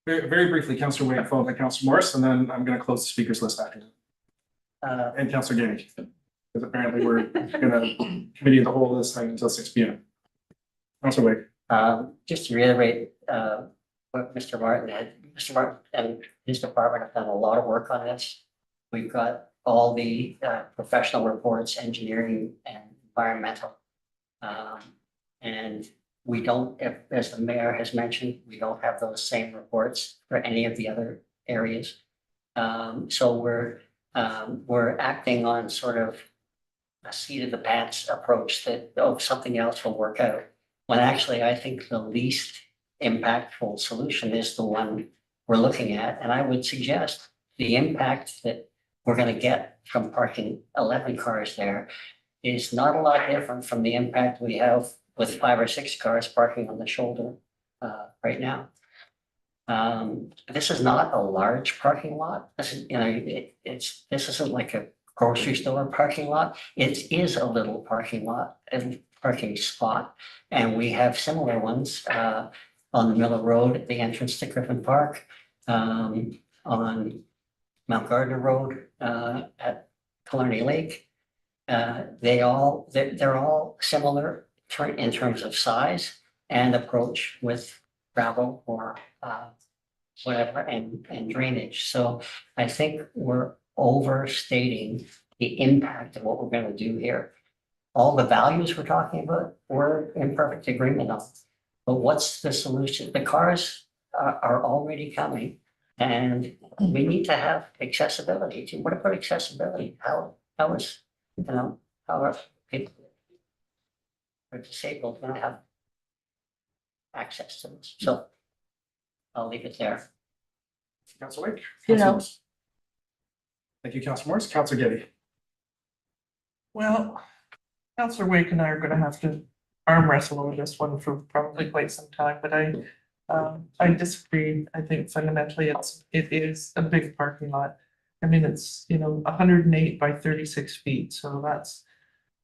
Very briefly, Councillor Wade, followed by Councillor Morris, and then I'm going to close the speakers list after that. And Councillor Gage, because apparently we're going to committee of the whole this thing until 6 p.m. Councillor Wade. Just to reiterate what Mr. Martin and his department have done a lot of work on this. We've got all the professional reports, engineering and environmental. And we don't, as the mayor has mentioned, we don't have those same reports for any of the other areas. So we're acting on sort of a seat of the pants approach that, oh, something else will work out. When actually I think the least impactful solution is the one we're looking at. And I would suggest the impact that we're going to get from parking 11 cars there is not a lot different from the impact we have with 5 or 6 cars parking on the shoulder right now. This is not a large parking lot. This is, this isn't like a grocery store parking lot. It is a little parking lot and parking spot. And we have similar ones on the Miller Road at the entrance to Griffin Park, on Mount Gardner Road at Killarney Lake. They're all similar in terms of size and approach with gravel or whatever and drainage. So I think we're overstating the impact of what we're going to do here. All the values we're talking about, we're in perfect agreement on. But what's the solution? The cars are already coming, and we need to have accessibility. What about accessibility? How is, how are people who are disabled going to have access to this? So I'll leave it there. Councilor Lake. You know. Thank you, Councilor Morris. Councilor Getty. Well, Councillor Wake and I are gonna have to arm wrestle over this one for probably quite some time, but I disagree. I think fundamentally it is a big parking lot. I mean, it's, 108 by 36 feet, so that's,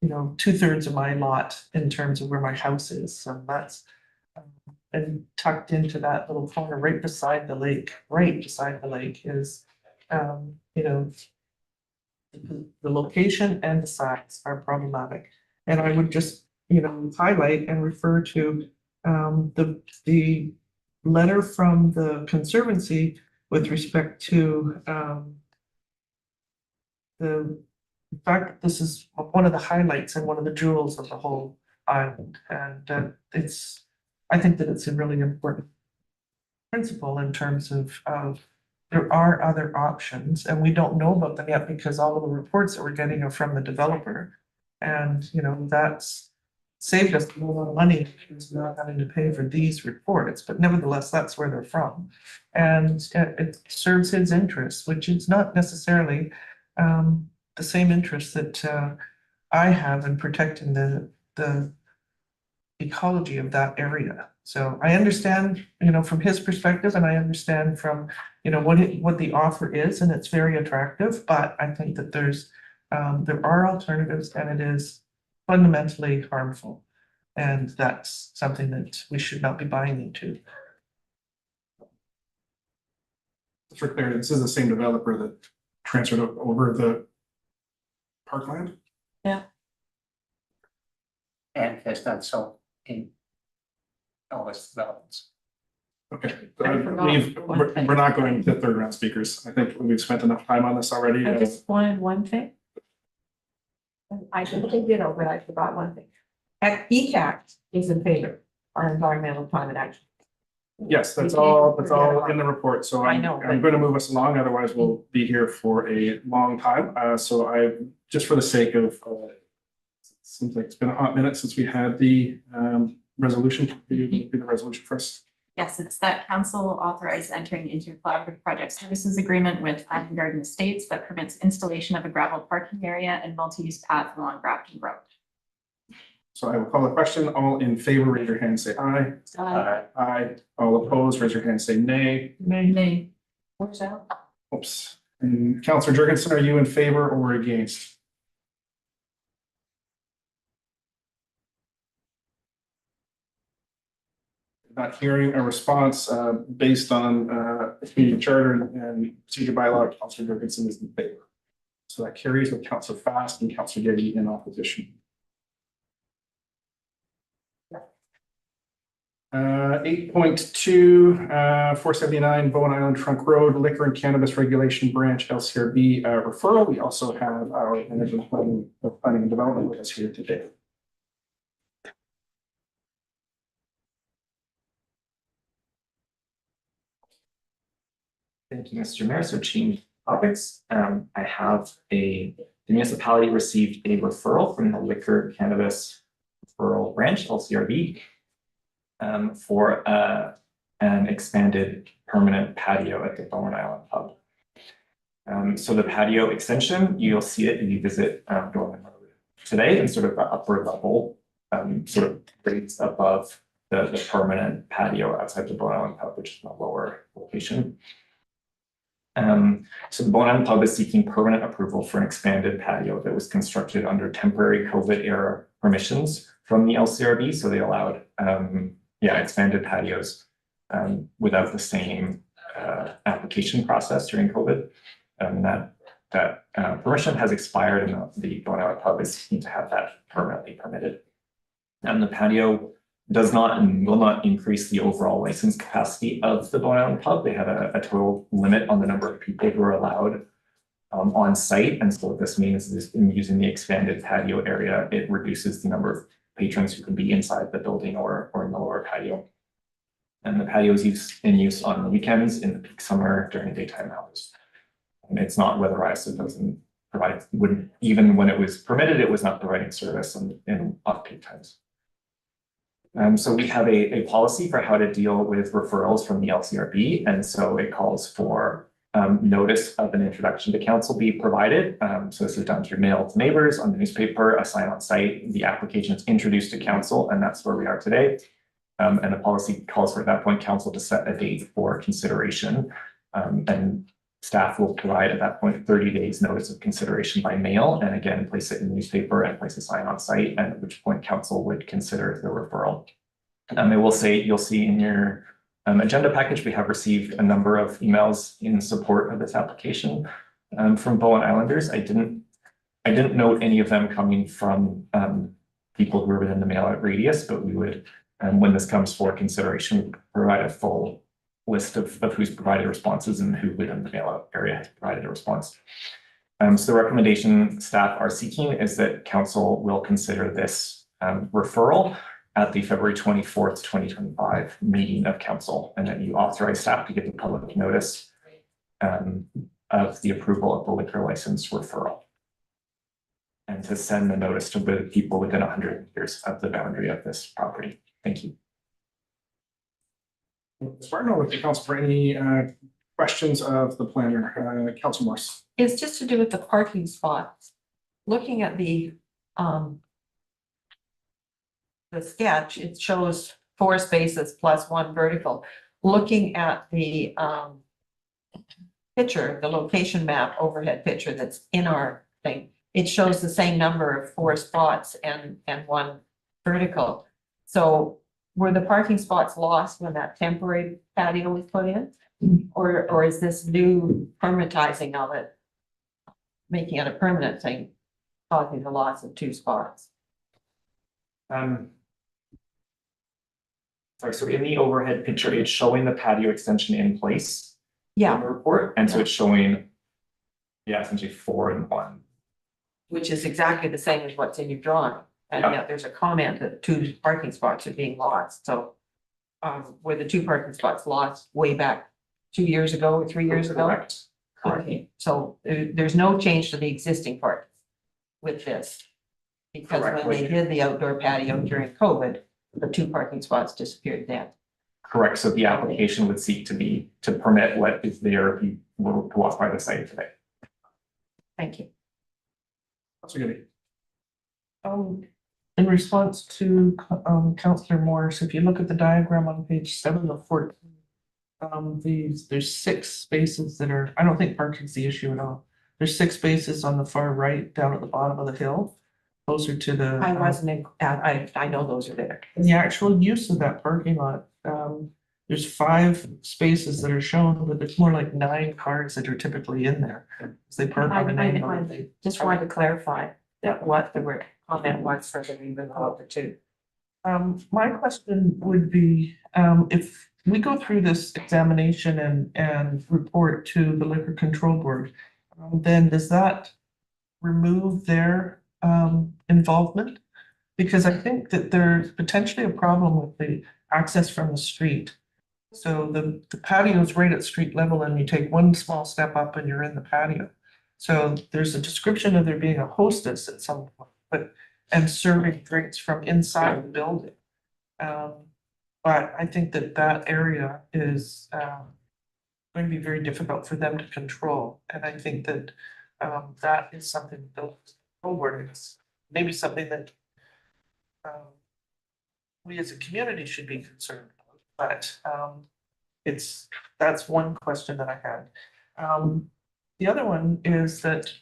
2/3 of my lot in terms of where my house is, so that's and tucked into that little corner right beside the lake is, the location and the size are problematic. And I would just, highlight and refer to the letter from the Conservancy with respect to the fact that this is one of the highlights and one of the jewels of the whole island. And I think that it's a really important principle in terms of there are other options, and we don't know about them yet because all of the reports that we're getting are from the developer. And, that's saved us a lot of money because we're not having to pay for these reports, but nevertheless, that's where they're from. And it serves his interests, which is not necessarily the same interest that I have in protecting the ecology of that area. So I understand, from his perspective, and I understand from, what the offer is, and it's very attractive, but I think that there are alternatives, and it is fundamentally harmful. And that's something that we should not be buying into. For clarity, this is the same developer that transferred over the parkland? And has done so in all its developments. Okay, we're not going to third round speakers. I think we've spent enough time on this already. I just wanted one thing. I totally did, but I forgot one thing. ECAC is in favor of environmental climate action. Yes, that's all in the report. So I know, I'm going to move us along. Otherwise, we'll be here for a long time. So just for the sake of, seems like it's been a hot minute since we had the resolution. Can you do the resolution first? Yes, it's that council authorized entering into a collaborative project services agreement with Island Garden Estates that permits installation of a gravel parking area and multi-use path along Grafton Road. So I will call the question. All in favor, raise your hand, say aye. Aye. All opposed, raise your hand, say nay. Nay. What's that? Oops. And Councillor Jurgensen, are you in favor or against? Not hearing a response based on community charter and procedure bylaw, Councillor Jurgensen is in favor. So that carries with Councillor Fast and Councillor Getty in opposition. 8.2, 479 Bowen Island Trunk Road Liquor and Cannabis Regulation Branch LCRB referral. We also have our manager of planning and development with us here today. Thank you, Mr. Mayor. So change topics. I have the municipality received a referral from the Liquor Cannabis Referral Branch, LCRB, for an expanded permanent patio at the Bowen Island Pub. So the patio extension, you'll see it if you visit Dorland Road today and sort of the upper level, sort of rates above the permanent patio outside the Bone Island Pub, which is in a lower location. So the Bone Island Pub is seeking permanent approval for an expanded patio that was constructed under temporary COVID era permissions from the LCRB. So they allowed, expanded patios without the same application process during COVID. That permission has expired, and the Bone Island Pub is seeking to have that permanently permitted. And the patio does not and will not increase the overall license capacity of the Bone Island Pub. They had a total limit on the number of people who are allowed on site. And so what this means is in using the expanded patio area, it reduces the number of patrons who can be inside the building or in the lower patio. And the patio is in use on the weekends, in the peak summer, during daytime hours. And it's not weatherized, so it doesn't provide, wouldn't, even when it was permitted, it was not providing service in off-peak times. So we have a policy for how to deal with referrals from the LCRB. And so it calls for notice of an introduction to council be provided. So this is done through mail to neighbors, on the newspaper, a sign on site, the application is introduced to council, and that's where we are today. And the policy calls for at that point council to set a date for consideration. And staff will provide at that point 30 days notice of consideration by mail, and again, place it in the newspaper and place a sign on site, and at which point council would consider the referral. I will say, you'll see in your agenda package, we have received a number of emails in support of this application from Bowen Islanders. I didn't note any of them coming from people who are within the mail out radius, but we would, when this comes for consideration, provide a full list of who's provided responses and who within the mail out area has provided a response. So the recommendation staff are seeking is that council will consider this referral at the February 24th, 2025 meeting of council, and that you authorize staff to give the public notice of the approval of the liquor license referral. And to send the notice to the people within 100 meters of the boundary of this property. Thank you. Spartan, I'll look to council for any questions of the planner. Council Morse. It's just to do with the parking spots. Looking at the sketch, it shows 4 spaces plus 1 vertical. Looking at the picture, the location map overhead picture that's in our thing, it shows the same number of 4 spots and 1 vertical. So were the parking spots lost when that temporary patio was put in? Or is this new permitizing of it, making it a permanent thing, causing the loss of 2 spots? Sorry, so in the overhead picture, it's showing the patio extension in place. Yeah. In the report, and so it's showing, essentially 4 and 1. Which is exactly the same as what's in your drawing. And Yeah. yet there's a comment that 2 parking spots are being lost, so. Were the 2 parking spots lost way back 2 years ago or 3 years ago? Correct. Okay, so there's no change to the existing part with this. Because when they did the outdoor patio during COVID, the 2 parking spots disappeared then. Correct, so the application would seek to permit what is there if you were to walk by the site today. Thank you. Councilor Goody. In response to Councillor Morris, if you look at the diagram on page 7 of 14, there's 6 spaces that are, I don't think parking's the issue at all. There's 6 spaces on the far right down at the bottom of the hill, closer to the. I wasn't, I know those are there. The actual use of that parking lot, there's 5 spaces that are shown, but there's more like 9 cars that are typically in there. They park on the main road. I just wanted to clarify that what the comment was for the removal of the 2. My question would be, if we go through this examination and report to the Liquor Control Board, then does that remove their involvement? Because I think that there's potentially a problem with the access from the street. So the patio is right at street level, and you take 1 small step up and you're in the patio. So there's a description of there being a hostess at some point, and serving drinks from inside the building. But I think that area is going to be very difficult for them to control. And I think that that is something the control board is maybe something that we as a community should be concerned about, but that's one question that I had. The other one is that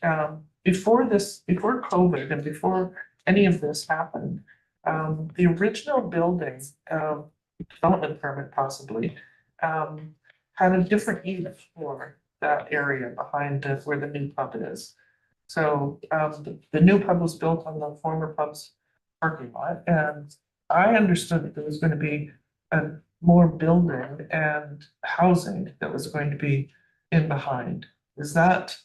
before COVID and before any of this happened, the original building, development permit possibly, had a different use for that area behind where the new pub is. So the new pub was built on the former pub's parking lot, and I understood that there was going to be more building and housing that was going to be in behind. Is that?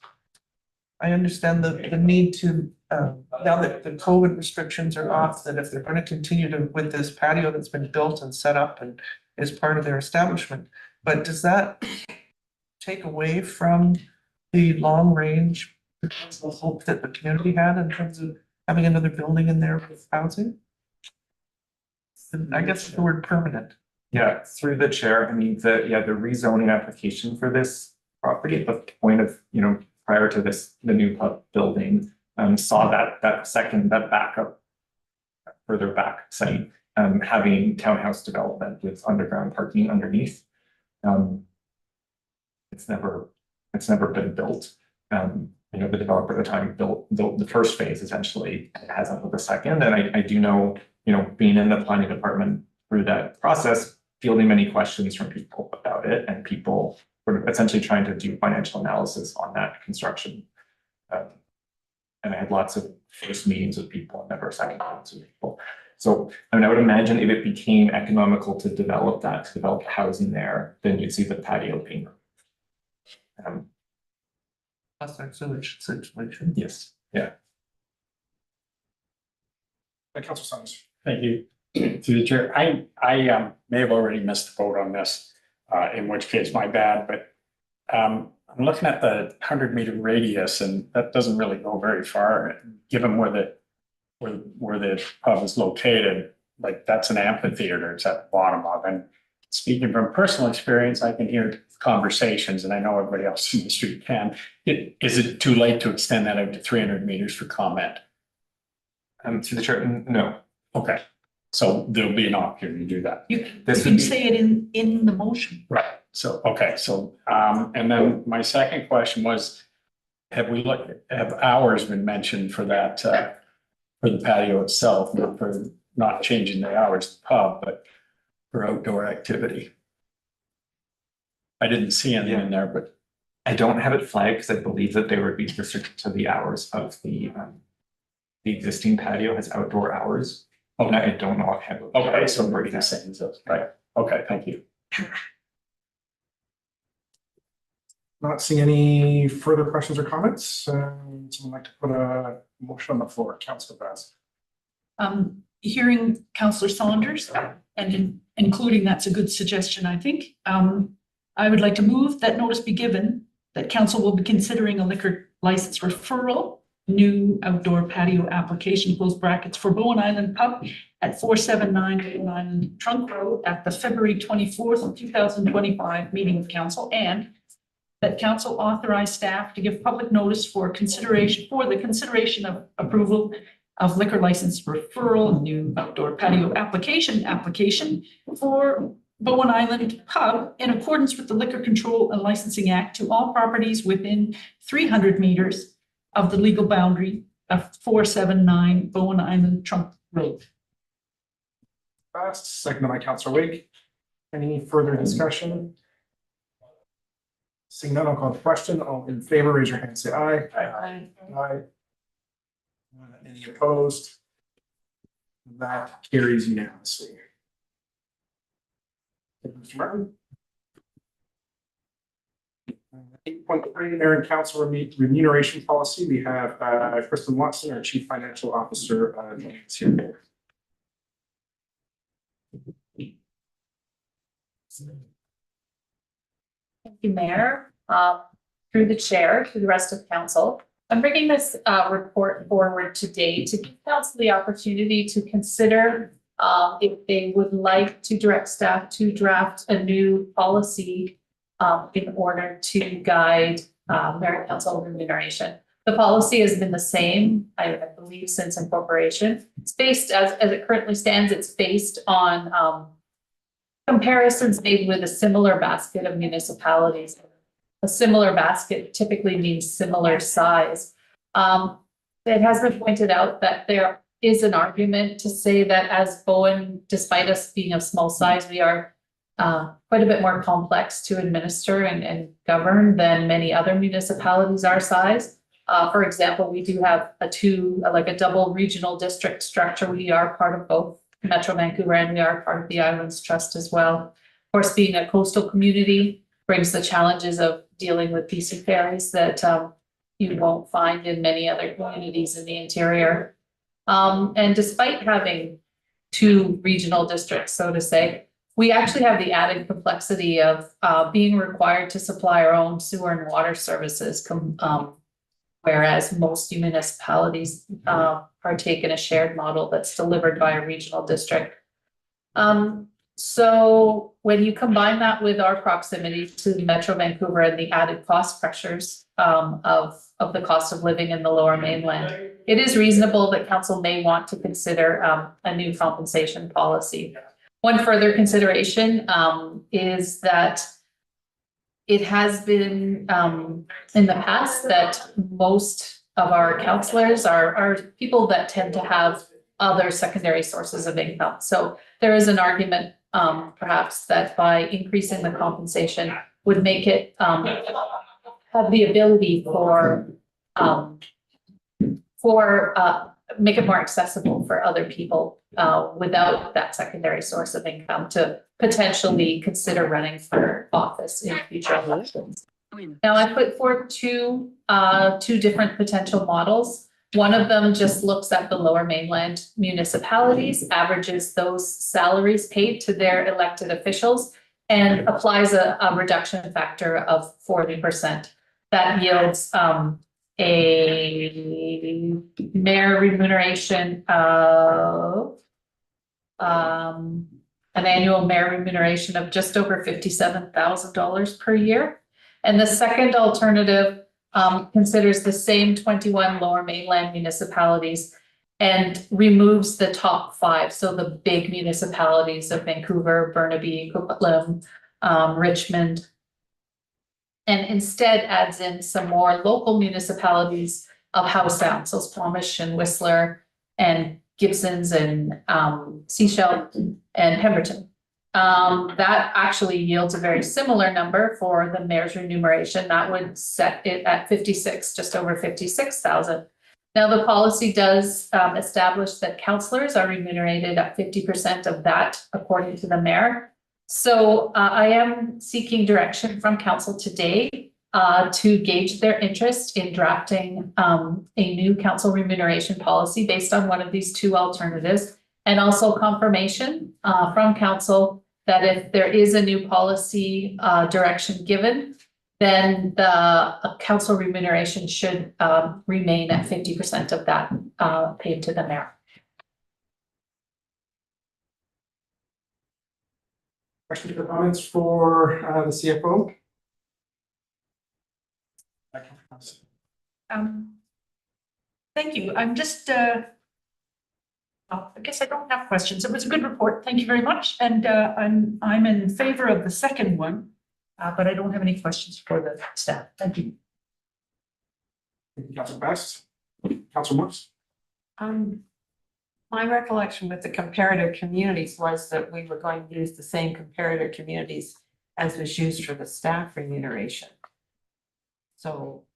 I understand the need to, now that the COVID restrictions are off, that if they're going to continue with this patio that's been built and set up and is part of their establishment, but does that take away from the long range hope that the community had in terms of having another building in there with housing? And I guess the word permanent. Yeah, through the chair, I mean, the rezoning application for this property at the point of, prior to this, the new pub building, saw that backup further back site, having townhouse development with underground parking underneath. It's never been built. The developer at the time built the first phase essentially, and hasn't with the second. And I do know, being in the planning department through that process, fielding many questions from people about it, and people sort of essentially trying to do financial analysis on that construction. And I had lots of first meetings with people and never second meetings with people. So I would imagine if it became economical to develop housing there, then you'd see the patio being. That's our situation. Yes, yeah. Councilor Saunders. Thank you. Through the chair, I may have already missed the vote on this, in which case my bad, but I'm looking at the 100-meter radius, and that doesn't really go very far, given where the pub is located. Like, that's an amphitheater, it's at the bottom of, and speaking from personal experience, I can hear conversations, and I know everybody else in the street can. Is it too late to extend that out to 300 meters for comment? To the chair, no. Okay, so there'll be an opportunity to do that. You can say it in the motion. Right, so, okay, so, and then my second question was, have hours been mentioned for that, for the patio itself, not for not changing the hours of the pub, but for outdoor activity? I didn't see anything in there, but I don't have it flagged because I believe that they would be restricted to the hours of the existing patio has outdoor hours. And I don't know offhand. okay, so we're the same, so, right, okay, thank you. Not seeing any further questions or comments. Someone like to put a motion on the floor, Councilor Bass. Hearing Councillor Saunders and including that's a good suggestion, I think. I would like to move that notice be given that council will be considering a liquor license referral, new outdoor patio application, close brackets, for Bowen Island Pub at 479 Bowen Island Trunk Road at the February 24th, 2025 meeting of council, and that council authorize staff to give public notice for the consideration of approval of liquor license referral, new outdoor patio application for Bowen Island Pub in accordance with the Liquor Control and Licensing Act to all properties within 300 meters of the legal boundary of 479 Bowen Island Trunk Road. Fast, seconded by Councilor Wake. Any further discussion? Seeing none, I'll call the question. All in favor, raise your hand, say aye. Aye. Aye. Any opposed? That carries unanimously. Thank you, Mr. Martin. 8.3, Mayor and Council remuneration policy. We have Kristen Watson, our Chief Financial Officer, is here. Thank you, Mayor. Through the chair, to the rest of council, I'm bringing this report forward today to give council the opportunity to consider if they would like to direct staff to draft a new policy in order to guide mayor and council remuneration. The policy has been the same, I believe, since incorporation. It's based, as it currently stands, it's based on, comparisons made with a similar basket of municipalities. A similar basket typically means similar size. It has been pointed out that there is an argument to say that as Bowen, despite us being of small size, we are quite a bit more complex to administer and govern than many other municipalities our size. For example, we do have a double regional district structure. We are part of both Metro Vancouver and we are part of the Islands Trust as well. Of course, being a coastal community brings the challenges of dealing with BC ferries that you won't find in many other communities in the interior. And despite having two regional districts, so to say, we actually have the added complexity of being required to supply our own sewer and water services, whereas most municipalities partake in a shared model that's delivered by a regional district. So when you combine that with our proximity to Metro Vancouver and the added cost pressures of the cost of living in the Lower Mainland, it is reasonable that council may want to consider a new compensation policy. One further consideration is that it has been in the past that most of our councillors are people that tend to have other secondary sources of income. So there is an argument perhaps that by increasing the compensation would make it have the ability make it more accessible for other people without that secondary source of income to potentially consider running for office in future elections. Now, I put forth two different potential models. One of them just looks at the Lower Mainland municipalities, averages those salaries paid to their elected officials, and applies a reduction factor of 40%. That yields a mayor remuneration of an annual mayor remuneration of just over $57,000 per year. And the second alternative considers the same 21 Lower Mainland municipalities and removes the top 5. So the big municipalities of Vancouver, Burnaby, Coquitlam, Richmond, and instead adds in some more local municipalities of Howe Sound, so Squamish and Whistler and Gibsons and Sechelt and Pemberton. That actually yields a very similar number for the mayor's remuneration. That would set it at 56, just over 56,000. Now, the policy does establish that councillors are remunerated at 50% of that, according to the mayor. So I am seeking direction from council today to gauge their interest in drafting a new council remuneration policy based on one of these two alternatives, and also confirmation from council that if there is a new policy direction given, then the council remuneration should remain at 50% of that paid to the mayor. Questions or comments for the CFO? Thank you. I'm just, I guess I don't have questions. It was a good report. Thank you very much. And I'm in favor of the second one, but I don't have any questions for the staff. Thank you. Thank you, Councilor Best. Councilor Morse? My recollection with the comparator communities was that we were going to use the same comparator communities as was used for the staff remuneration. So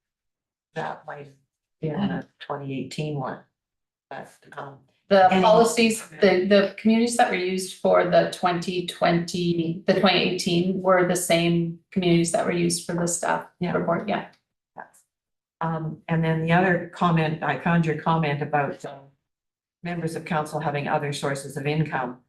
that might have been a 2018 one, but The Any- policies, the communities that were used for the 2018 were the same communities that were used for the staff report, yeah. and then the other comment, I found your comment about members of council having other sources of income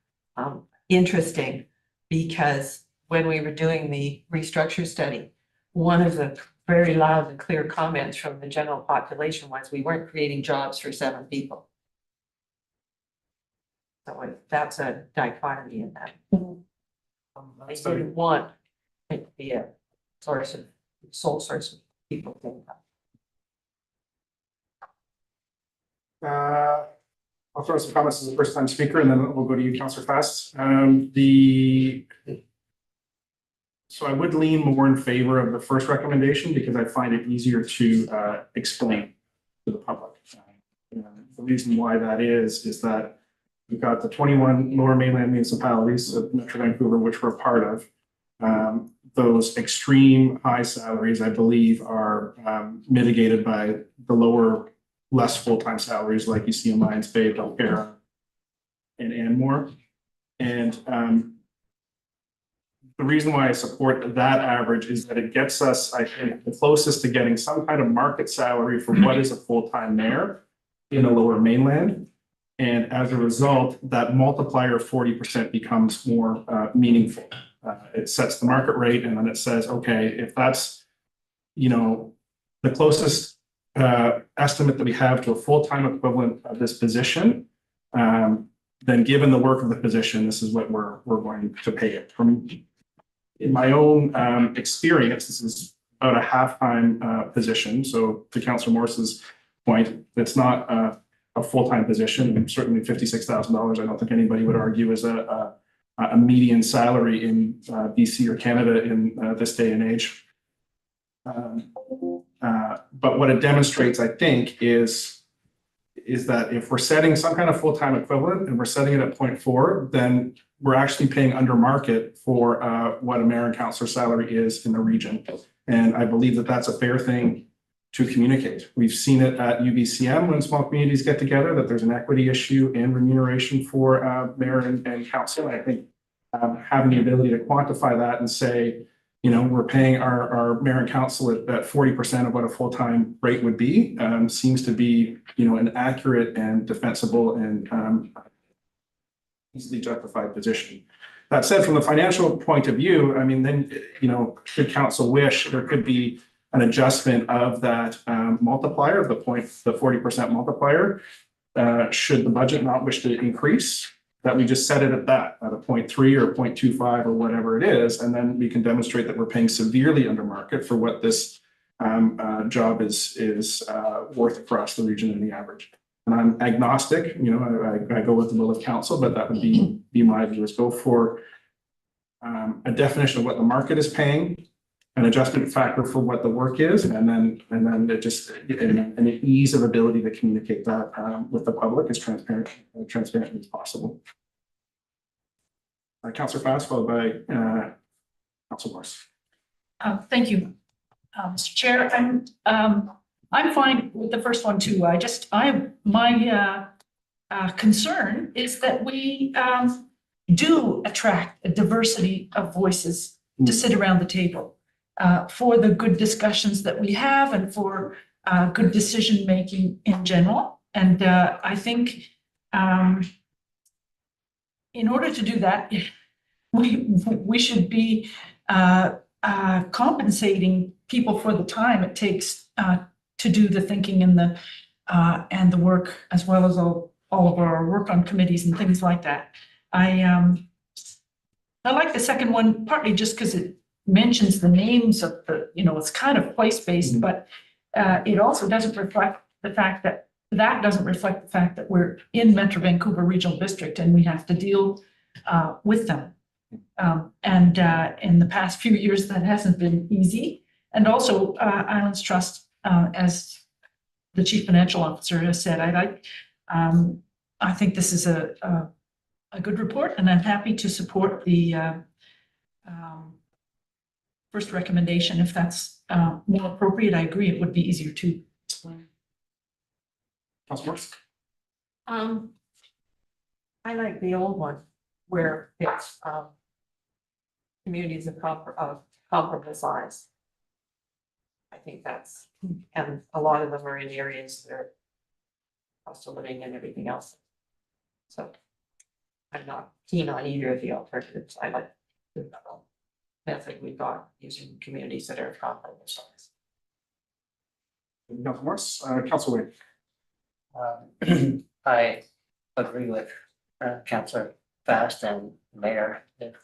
interesting, because when we were doing the restructure study, one of the very loud and clear comments from the general population was we weren't creating jobs for 7 people. So that's a dichotomy in that. They didn't want it to be a sole source of people's income. I'll throw some comments as a first time speaker and then we'll go to you, Councillor Fast. So I would lean more in favor of the first recommendation because I find it easier to explain to the public. The reason why that is that we've got the 21 lower mainland municipalities of Metro Vancouver, which we're a part of. Those extreme high salaries, I believe, are mitigated by the lower, less full-time salaries like you see in Lions Bay, Belcarra, and Anmore. And the reason why I support that average is that it gets us, I think, the closest to getting some kind of market salary for what is a full-time mayor in the lower mainland. And as a result, that multiplier of 40% becomes more meaningful. It sets the market rate and then it says, okay, if that's, the closest estimate that we have to a full-time equivalent of this position, then given the work of the position, this is what we're going to pay it. In my own experience, this is about a half-time position. So to Councillor Morris's point, it's not a full-time position, and certainly $56,000. I don't think anybody would argue is a median salary in BC or Canada in this day and age. But what it demonstrates, I think, is that if we're setting some kind of full-time equivalent and we're setting it at 0.4, then we're actually paying under market for what a mayor and councillor salary is in the region. And I believe that that's a fair thing to communicate. We've seen it at UBCM when small communities get together, that there's an equity issue in remuneration for mayor and council. I think having the ability to quantify that and say, we're paying our mayor and council at 40% of what a full-time rate would be, seems to be, an accurate and defensible and easily justified position. That said, from the financial point of view, I mean, then, should council wish, there could be an adjustment of that multiplier of the 40% multiplier. Should the budget not wish to increase, that we just set it at that, at a 0.3 or 0.25 or whatever it is, and then we can demonstrate that we're paying severely under market for what this job is worth across the region and the average. And I'm agnostic, I go with the will of council, but that would be my view, is go for a definition of what the market is paying, an adjustment factor for what the work is, and then it just an ease of ability to communicate that with the public as transparently as possible. Councillor Fast, followed by Councillor Morris. Thank you, Mr. Chair. I'm fine with the first one too. My concern is that we do attract a diversity of voices to sit around the table for the good discussions that we have and for good decision making in general. And I think in order to do that, we should be compensating people for the time it takes to do the thinking and the work, as well as all of our work on committees and things like that. I like the second one, partly just because it mentions the names of the, it's kind of place-based, but it also doesn't reflect the fact that doesn't reflect the fact that we're in Metro Vancouver Regional District and we have to deal with them. And in the past few years, that hasn't been easy. And also Islands Trust, as the Chief Financial Officer has said, I think this is a good report, and I'm happy to support the first recommendation. If that's more appropriate, I agree, it would be easier to explain. Councillor Morris. I like the old one where it's communities of comparable size. I think that's, and a lot of them are in areas that are cost of living and everything else. So I'm not keen on either of the alternatives. I like the method we've got using communities that are of comparable size. Councillor Morris, Councillor Wade. I agree with Councillor Fast and Mayor that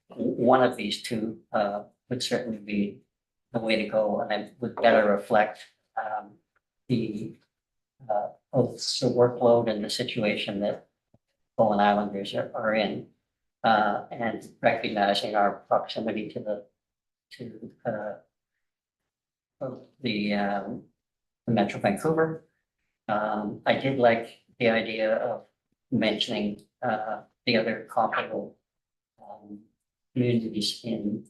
one of these two would certainly be the way to go, and it would better reflect the of the workload and the situation that Bowen Islanders are in. And recognizing our proximity to the Metro Vancouver. I did like the idea of mentioning the other comparable communities in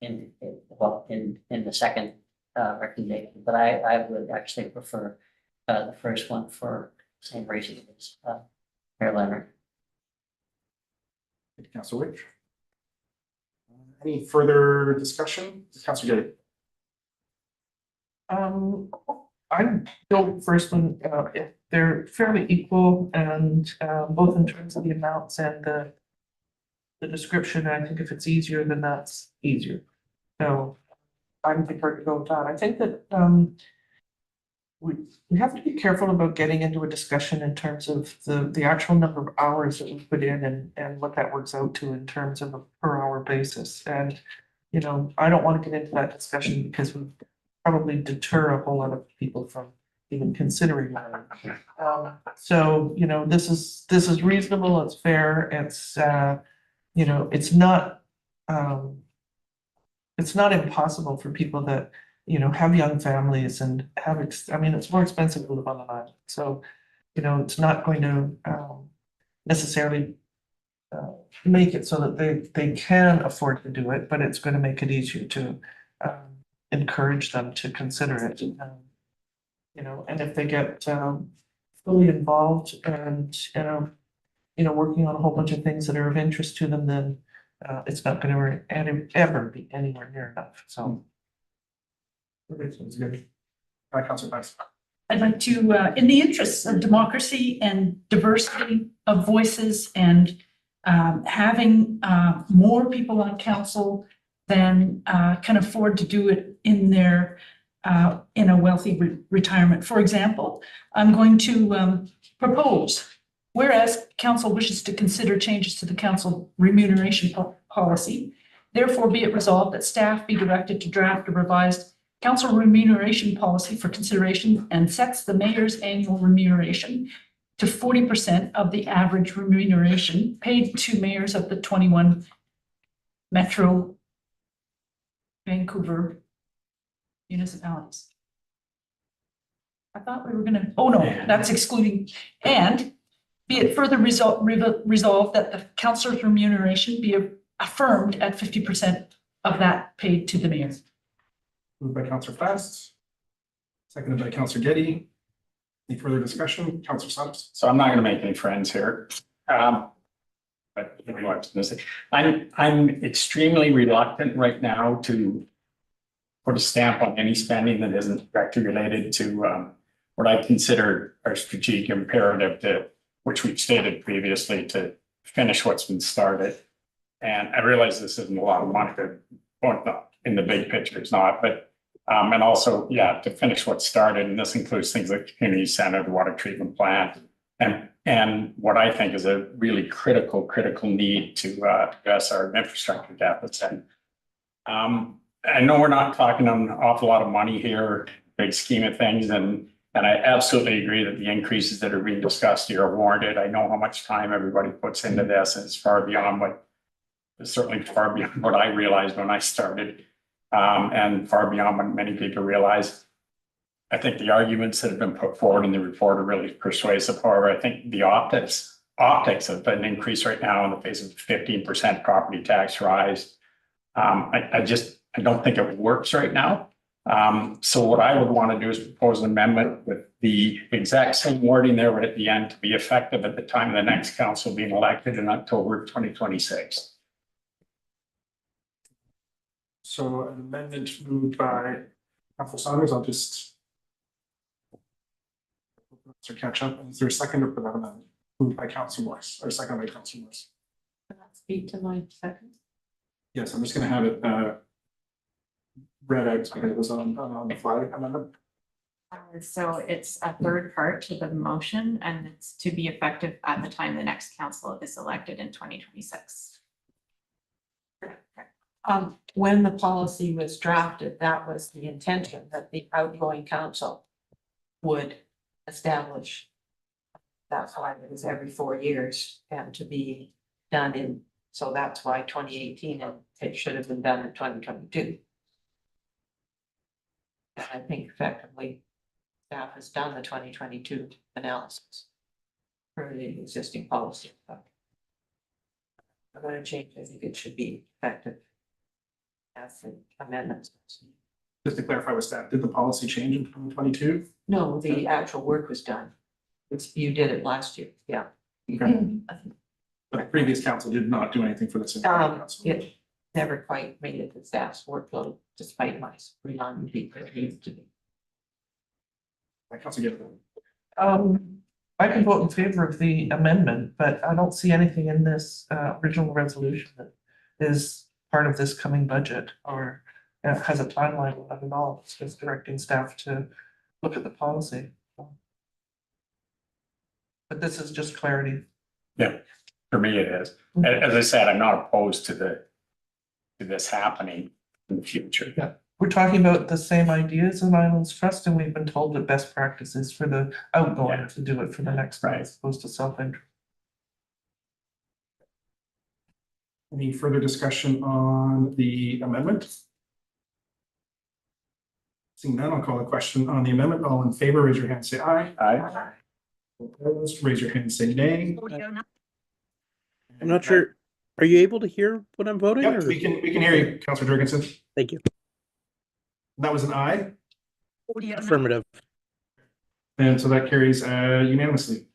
the second recommendation, but I would actually prefer the first one for same reason as Mayor Leonard. Thank you, Councilor Witch. Any further discussion? Councilor Getty. I'm go first one, if they're fairly equal and both in terms of the amounts and the description, I think if it's easier, then that's easier. So I'm prepared to go with that. I think that we have to be careful about getting into a discussion in terms of the actual number of hours that we put in and what that works out to in terms of a per hour basis. And, you know, I don't want to get into that discussion because we probably deter a whole lot of people from even considering that. So, you know, this is reasonable, it's fair, it's you know, it's not impossible for people that, you know, have young families and have, I mean, it's more expensive to live on an island. So, you know, it's not going to necessarily make it so that they can afford to do it, but it's going to make it easier to encourage them to consider it. You know, and if they get fully involved and, you know, working on a whole bunch of things that are of interest to them, then it's not going to ever be anywhere near enough. So. Councilor Price. I'd like to, in the interests of democracy and diversity of voices and having more people on council than can afford to do it in their in a wealthy retirement. For example, I'm going to propose, whereas council wishes to consider changes to the council remuneration policy, therefore be it resolved that staff be directed to draft a revised council remuneration policy for consideration and sets the mayor's annual remuneration to 40% of the average remuneration paid to mayors of the 21 Metro Vancouver municipalities. I thought we were gonna, oh no, that's excluding, and be it further resolved that the councillor's remuneration be affirmed at 50% of that paid to the mayor. Moved by Councilor Fast, seconded by Councilor Getty. Any further discussion? Councilor Saunders. So I'm not gonna make any friends here. But you know what I was gonna say. I'm extremely reluctant right now to put a stamp on any spending that isn't directly related to what I consider our strategic imperative to, which we've stated previously, to finish what's been started. And I realize this isn't a lot of money, but not in the big picture, it's not, but and also, yeah, to finish what's started, and this includes things like community center, the water treatment plant, and what I think is a really critical need to address our infrastructure deficit. I know we're not talking an awful lot of money here, big scheme of things, and I absolutely agree that the increases that are being discussed here are warranted. I know how much time everybody puts into this, and it's far beyond what, certainly far beyond what I realized when I started. And far beyond what many people realize. I think the arguments that have been put forward in the report are really persuasive. However, I think the optics of an increase right now in the face of 15% property tax rise. I don't think it works right now. So what I would want to do is propose an amendment with the exact same wording there right at the end to be effective at the time of the next council being elected in October 2026. So an amendment moved by Councilor Saunders. I'll just catch up. Is there a second for that amendment? Moved by Councilor Morris, or second by Councilor Morris. Speak to my second. Yes, I'm just gonna have it read out because it was on the fly amendment. So it's a third part to the motion, and it's to be effective at the time the next council is elected in 2026. When the policy was drafted, that was the intention, that the outgoing council would establish that flag is every 4 years and to be done in, so that's why 2018 and it should have been done in 2022. And I think effectively staff has done the 2022 analysis for the existing policy. But I'm going to change, I think it should be effective as the amendments. Just to clarify with staff, did the policy change in 2022? No, the actual work was done. You did it last year, yeah. Okay. But the previous council did not do anything for this. It never quite made it the staff's workload despite my relying people it needs to be. Council Gibb. I can vote in favor of the amendment, but I don't see anything in this original resolution that is part of this coming budget or has a timeline on it at all. It's just directing staff to look at the policy. But this is just clarity. Yeah, for me it is. As I said, I'm not opposed to this happening in the future. Yeah, we're talking about the same ideas in Islands Trust, and we've been told that best practices for the outgoing to do it for the next one, as opposed to self-interest. Any further discussion on the amendment? Seeing none, I'll call the question on the amendment. All in favor, raise your hand, say aye. Aye. Opposed, raise your hand, say nay. I'm not sure. Are you able to hear what I'm voting? Yep, or- we can hear you, Councillor Jurgensen. Thank you. That was an aye, Affirmative. and so that carries unanimously.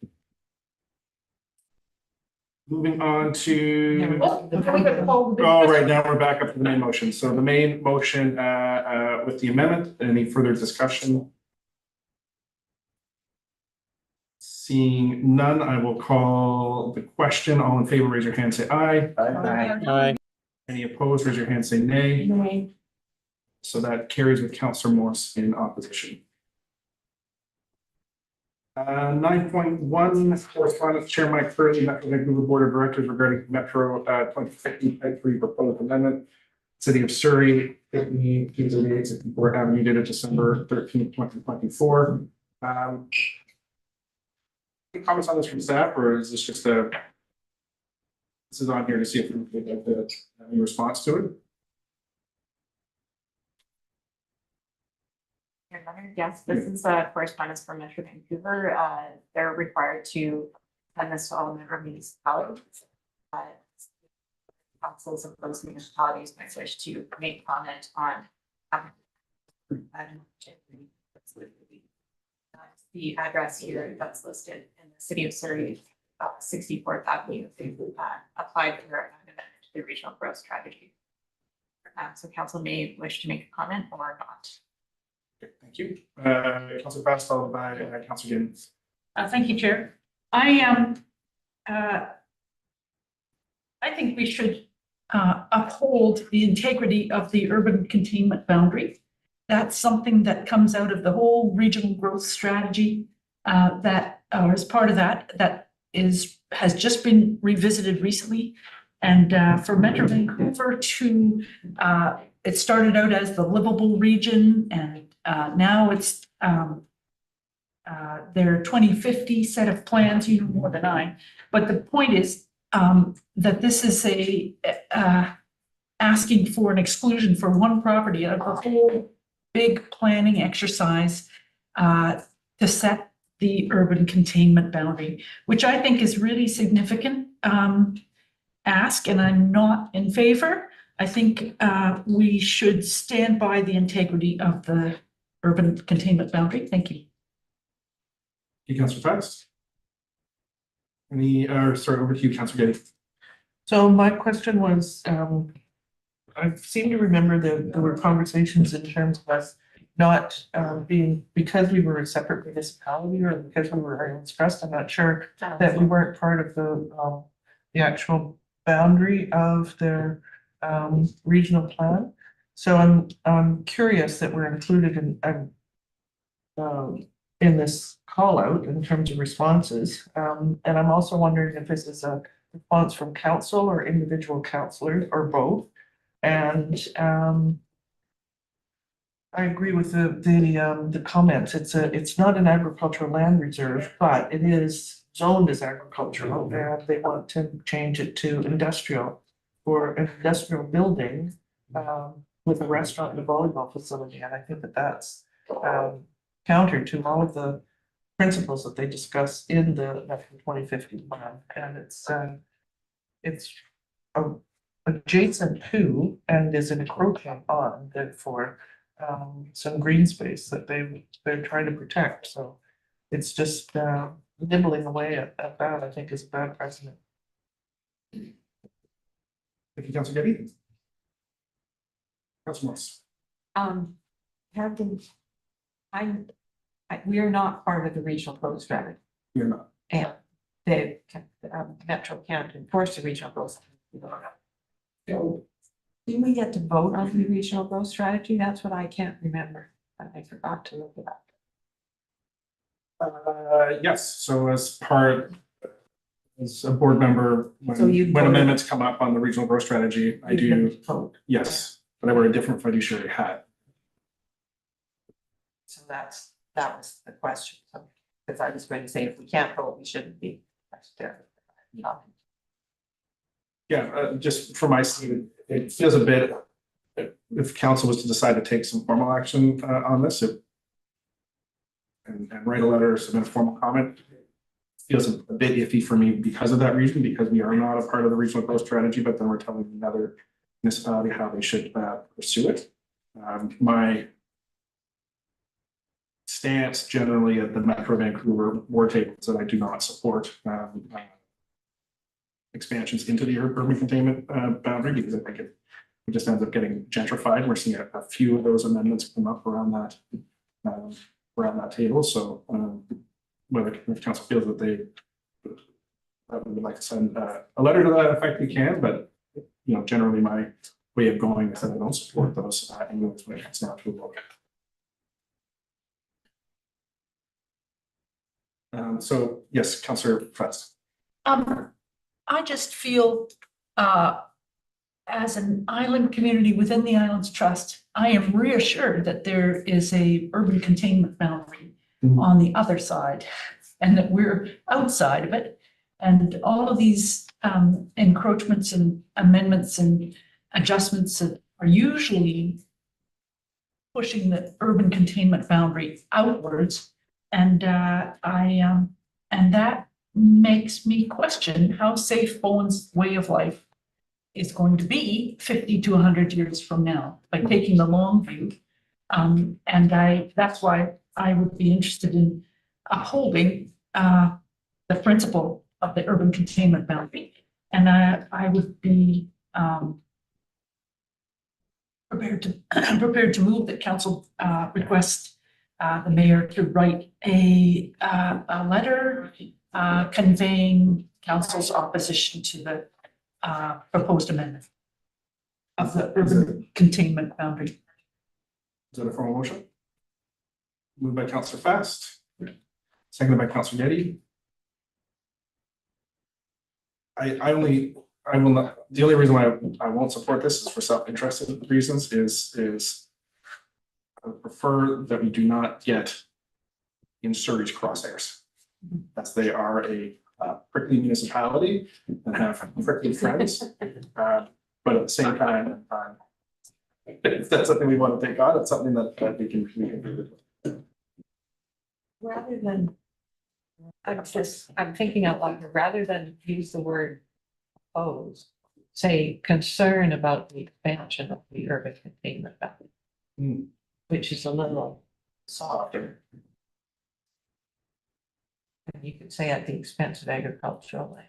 Moving on to. Oh, right, now we're back up to the main motion. So the main motion with the amendment, any further discussion? Seeing none, I will call the question. All in favor, raise your hand, say aye. Aye. Any opposed, raise your hand, say nay. Nay. So that carries with Councillor Morse in opposition. 9.1 correspondence, Chair Mike Curley, Metro Vancouver Board of Directors regarding Metro 2050 Type 3 proposed amendment. City of Surrey, 54 Avenue, dated December 13th, 2024. Any comments on this from staff, or is this just this is on here to see if we'd like to have any response to it? Yes, this is correspondence from Metro Vancouver. They're required to send this to all member municipalities. Councils of those municipalities might wish to make comment on the address here that's listed in the city of Surrey, 64th Avenue. They've applied for an amendment to the regional growth strategy. So council may wish to make a comment or not. Okay, thank you. Councillor Fast, followed by Councillor Gibbons. Thank you, Chair. I think we should uphold the integrity of the urban containment boundary. That's something that comes out of the whole regional growth strategy that as part of that has just been revisited recently. And for Metro Vancouver to it started out as the livable region, and now it's their 2050 set of plans, you know more than I. But the point is that this is asking for an exclusion for one property out of the whole big planning exercise to set the urban containment boundary, which I think is really significant ask, and I'm not in favor. I think we should stand by the integrity of the urban containment boundary. Thank you. Thank you, Councillor Fast. Over to you, Councillor Getty. So my question was, I seem to remember that there were conversations in terms of us not being, because we were a separate municipality or because we were Islands Trust, I'm not sure that we weren't part of the actual boundary of their regional plan. So I'm curious that we're included in this call out in terms of responses. And I'm also wondering if this is a response from council or individual councillors or both. And I agree with the comments. It's not an agricultural land reserve, but it is zoned as agricultural and they want to change it to industrial or an industrial building with a restaurant and a volleyball facility. And I think that that's counter to all of the principles that they discuss in the Metro 2050 plan. And it's adjacent to and is an encroaching on, therefore, some green space that they're trying to protect. So it's just nibbling away at that, I think, is a bad precedent. Thank you, Councilor Getty. Councilor Moss. Have been, we are not part of the regional growth strategy, You're not. and the Metro can't enforce the regional growth. So, do we get to vote on the regional growth strategy? That's what I can't remember. I forgot to look it up. Yes, so as a board member, So you when voted- amendments come up on the regional growth strategy, I You do, get to vote. yes, but I wear a different fiduciary hat. So that was the question. So, because I was going to say, if we can't vote, we shouldn't be. Yeah, just for my seat, it feels a bit, if council was to decide to take some formal action on this, and write a letter, submit a formal comment, feels a bit iffy for me because of that reason, because we are not a part of the regional growth strategy, but then we're telling another municipality how they should pursue it. My stance generally at the Metro Vancouver board table is that I do not support expansions into the urban containment boundary, because I think it just ends up getting gentrified. We're seeing a few of those amendments come up around that table. So whether the council feels that they would like to send a letter to that effect, we can, but generally my way of going is that I don't support those anyways when it comes down to a vote. So yes, Councillor Fest. I just feel, as an island community within the Islands Trust, I am reassured that there is a urban containment boundary on the other side, and that we're outside of it. And all of these encroachments and amendments and adjustments are usually pushing the urban containment boundary outwards. And and that makes me question how safe Bowen's way of life is going to be 50 to 100 years from now by taking the long view. And that's why I would be interested in upholding the principle of the urban containment boundary. And I would be prepared to move that council request the mayor to write a letter conveying council's opposition to the proposed amendment of the urban containment boundary. Is that a formal motion? Moved by Councillor Fast, seconded by Councillor Getty. I will not, the only reason why I won't support this is for self-interested reasons, is I would prefer that we do not get in Surrey's crosshairs. As they are a prickly municipality and have prickly friends. But at the same time, if that's something we want to take on, it's something that we can do. Rather than, I'm thinking out loud here, rather than use the word oppose, say concern about the expansion of the urban containment boundary, which is a little softer. And you could say at the expense of agricultural land.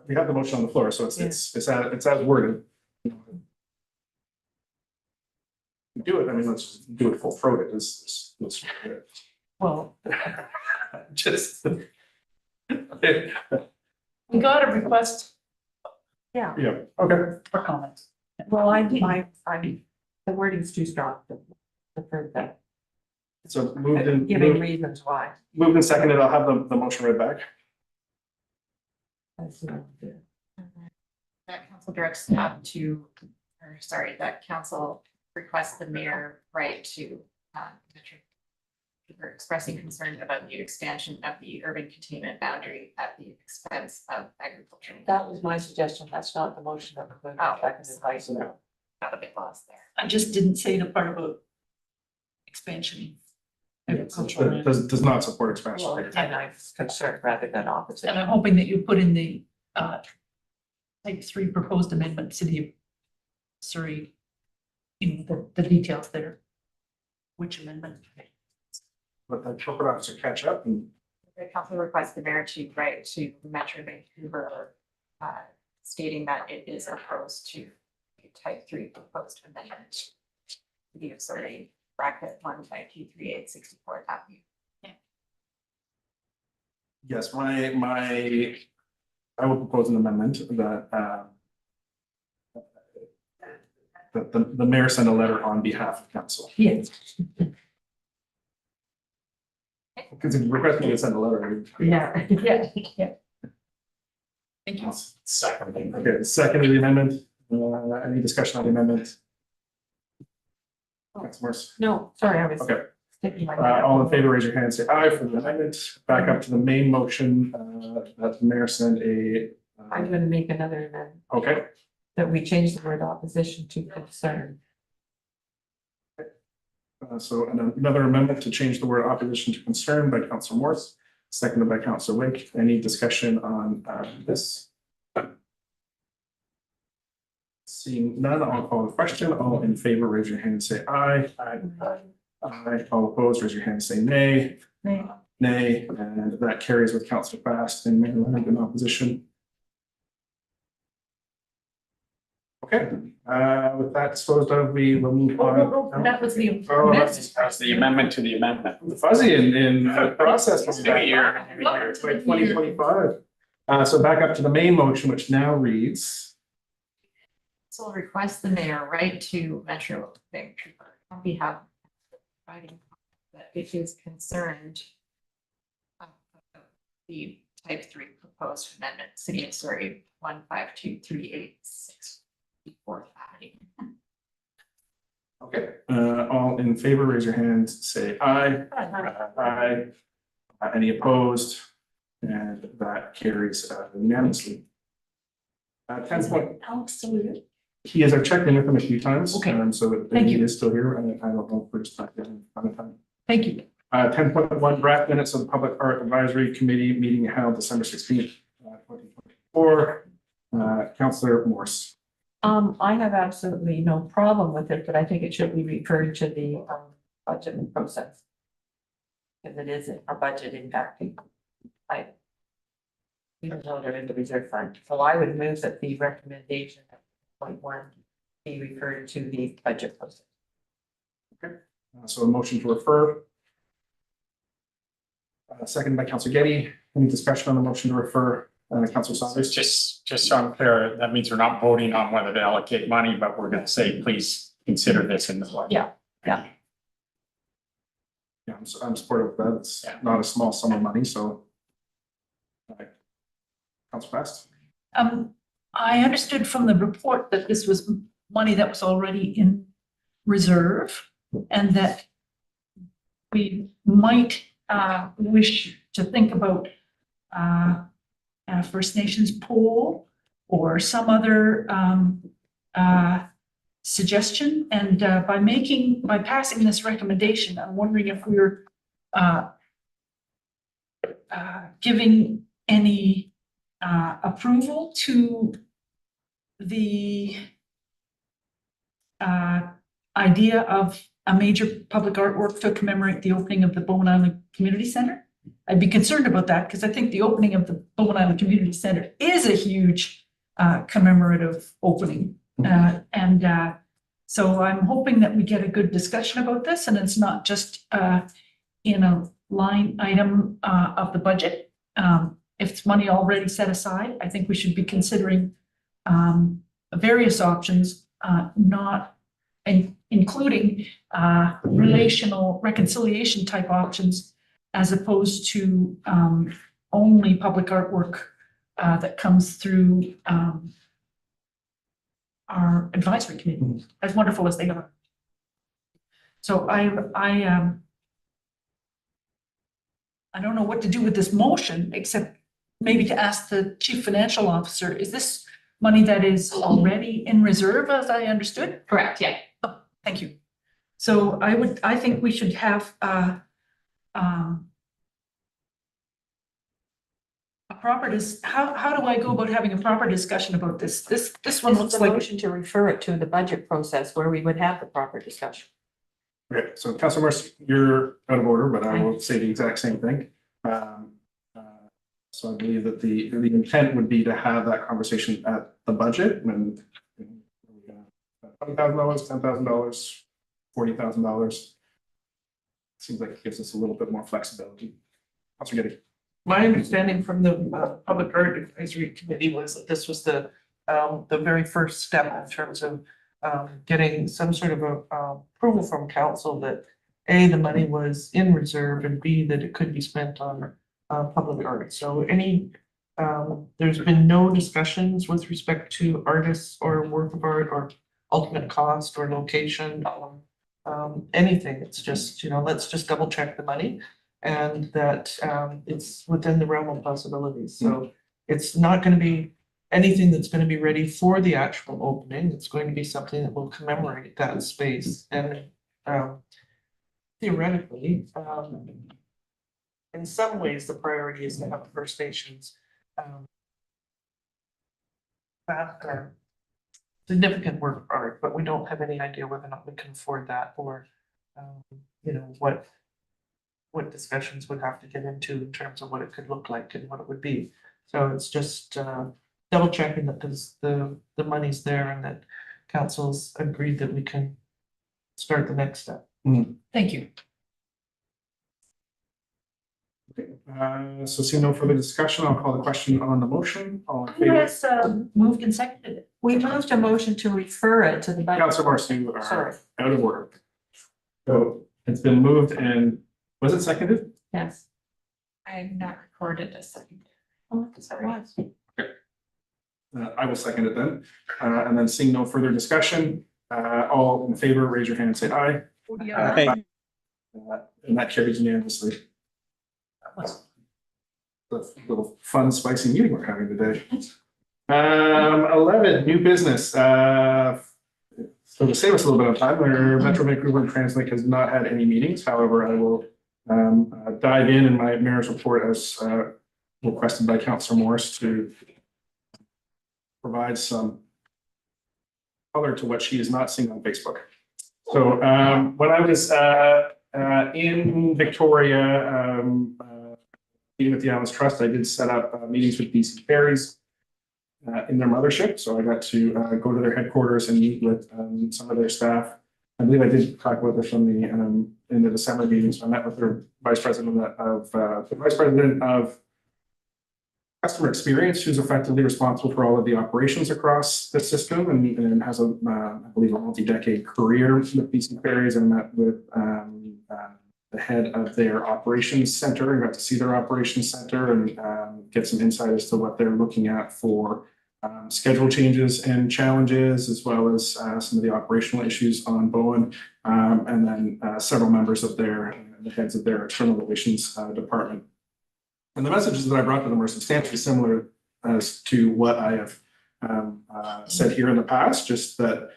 We have the motion on the floor, so it's as worded. Do it, I mean, let's do it full throated, let's Well, just. We got a request yeah, Okay. for comments. well, the wording's too strong to prove that, So moved giving and reasons why. moved and seconded, I'll have the motion read back. That's not good. that council directs staff to, or sorry, that council requests the mayor right to, for expressing concern about the expansion of the urban containment boundary at the expense of agriculture. That was my suggestion. That's not the motion that we're going to back in advice. Got a bit lost there. I just didn't say the part about expansion. Agricultural land. Does not support expansion. Well, and I'm concerned rather than opposite. And I'm hoping that you put in the type 3 proposed amendment, City of Surrey, in the details there. Which amendment? Let the corporate officer catch up and The council requests the mayor to write to Metro Vancouver, stating that it is opposed to type 3 proposed amendment. City of Surrey, bracket 1523864th Avenue. yes, I will propose an amendment that the mayor send a letter on behalf of council. Yes. Because if you request me to send a letter. Yeah, yeah. Thank you. Second. Okay, second of the amendment, any discussion on the amendment? Councilor Morris? No, sorry, I was Okay, thinking my. all in favor, raise your hand, say aye for the amendment. Back up to the main motion, that the mayor send a. I'm going to make another amendment Okay, that we change the word opposition to concern. so another amendment to change the word opposition to concern by Councilor Morris, seconded by Councilor Wake. Any discussion on this? Seeing none, I'll call the question. All in favor, raise your hand and say aye. Aye. All opposed, raise your hand and say nay. Nay. Nay, and that carries with Councilor Fast and Mayor Leonard in opposition. Okay, with that disposed of, we will move on. That was the. Oh, That's the amendment to the amendment. Fuzzy in the process. Every year. It's like 2025. So back up to the main motion, which now reads. So request the mayor right to Metro Vancouver on behalf of providing that it is concerned about the type 3 proposed amendment, City of Surrey 1523864th Avenue. Okay, all in favor, raise your hand, say aye. Aye. Any opposed? And that carries unanimously. 10 point. Alex, still with it? He has, I've checked in with him a few times. Okay. So Thank he you. is still here, and I don't know if we're just not getting on the time. Thank you. 10.1 draft minutes of the Public Art Advisory Committee meeting held December 16th, 2024. Councilor Morse. I have absolutely no problem with it, but I think it should be referred to the budget process. Because it is a budget impacting. Even though they're in the reserve fund, so I would move that the recommendation of 0.1 be referred to the budget process. So a motion to refer. Second by Councilor Getty. Any discussion on the motion to refer? Councilor Saunders? Just so I'm clear, that means we're not voting on whether to allocate money, but we're going to say, please consider this in the budget. Yeah. Yeah, I'm supportive of that. It's not a small sum of money, so. Councilor Fast. I understood from the report that this was money that was already in reserve and that we might wish to think about First Nations poll or some other suggestion. And by passing this recommendation, I'm wondering if we're giving any approval to the idea of a major public artwork to commemorate the opening of the Bowen Island Community Center. I'd be concerned about that because I think the opening of the Bowen Island Community Center is a huge commemorative opening. So I'm hoping that we get a good discussion about this and it's not just in a line item of the budget. If it's money already set aside, I think we should be considering various options, including relational reconciliation type options, as opposed to only public artwork that comes through our advisory committee, as wonderful as they are. So I don't know what to do with this motion, except maybe to ask the chief financial officer, is this money that is already in reserve, as I understood? Correct, yeah. Thank you. So I think we should have a proper how do I go about having a proper discussion about this? This one This looks is a like, motion to refer it to the budget process where we would have the proper discussion. Okay, so Councilor Morris, you're out of order, but I will say the exact same thing. So I believe that the intent would be to have that conversation at the budget when $20,000, $10,000, $40,000. Seems like it gives us a little bit more flexibility. Councilor Getty. My understanding from the Public Art Advisory Committee was that this was the very first step in terms of getting some sort of a approval from council that A, the money was in reserve, and B, that it could be spent on public art. So there's been no discussions with respect to artists or work of art or ultimate cost or location, anything. It's just, let's just double check the money and that it's within the realm of possibilities. So it's not going to be anything that's going to be ready for the actual opening. It's going to be something that will commemorate that space. And theoretically, in some ways, the priority is to have the First Nations significant work of art, but we don't have any idea whether or not we can afford that, or what discussions would have to get into in terms of what it could look like and what it would be. So it's just double checking that the money's there and that council's agreed that we can start the next step. thank you. So seeing no further discussion, I'll call the question on the motion. All in Who favor? has moved and seconded it? We moved a motion to refer it to the budget. Councilor Morris, you are Sorry. out of order. So it's been moved and was it seconded? Yes. I have not recorded a second. Sorry. I will second it then. And then seeing no further discussion, all in favor, raise your hand and say aye. Aye. And that carries unanimously. That was the little fun, spicy meeting we're having today. 11, new business. So to save us a little bit of time, our Metro Vancouver and TransLink has not had any meetings. However, I will dive in my mayor's report as requested by Councilor Morris to provide some color to what she is not seeing on Facebook. So when I was in Victoria, meeting with the Islands Trust, I did set up meetings with BC Ferries in their mothership. So I got to go to their headquarters and meet with some of their staff. I believe I did talk about this from the in the December meeting. So I met with their vice president of customer experience, who's effectively responsible for all of the operations across the system and has I believe a multi-decade career with BC Ferries, and met with the head of their operations center and got to see their operations center and get some insight as to what they're looking at for schedule changes and challenges, as well as some of the operational issues on Bowen, and then several members of the heads of their external relations department. And the messages that I brought to them are substantially similar as to what I have said here in the past, just that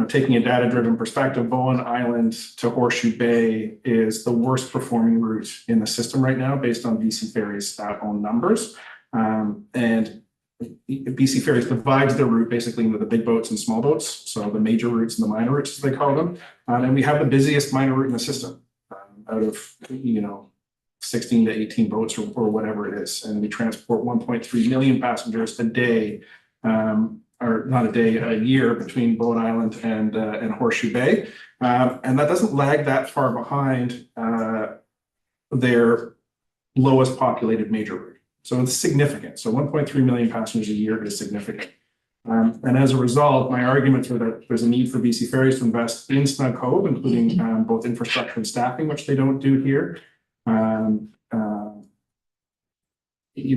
taking a data-driven perspective, Bowen Island to Horseshoe Bay is the worst performing route in the system right now, based on BC Ferries' own numbers. And BC Ferries divides their route basically into the big boats and small boats, so the major routes and the minor routes, as they call them. And we have the busiest minor route in the system, out of 16 to 18 boats or whatever it is, and we transport 1.3 million passengers a day. Or not a day, a year, between Bowen Island and Horseshoe Bay. And that doesn't lag that far behind their lowest populated major route. So it's significant. So 1.3 million passengers a year is significant. And as a result, my arguments are that there's a need for BC Ferries to invest in Snug Cove, including both infrastructure and staffing, which they don't do here.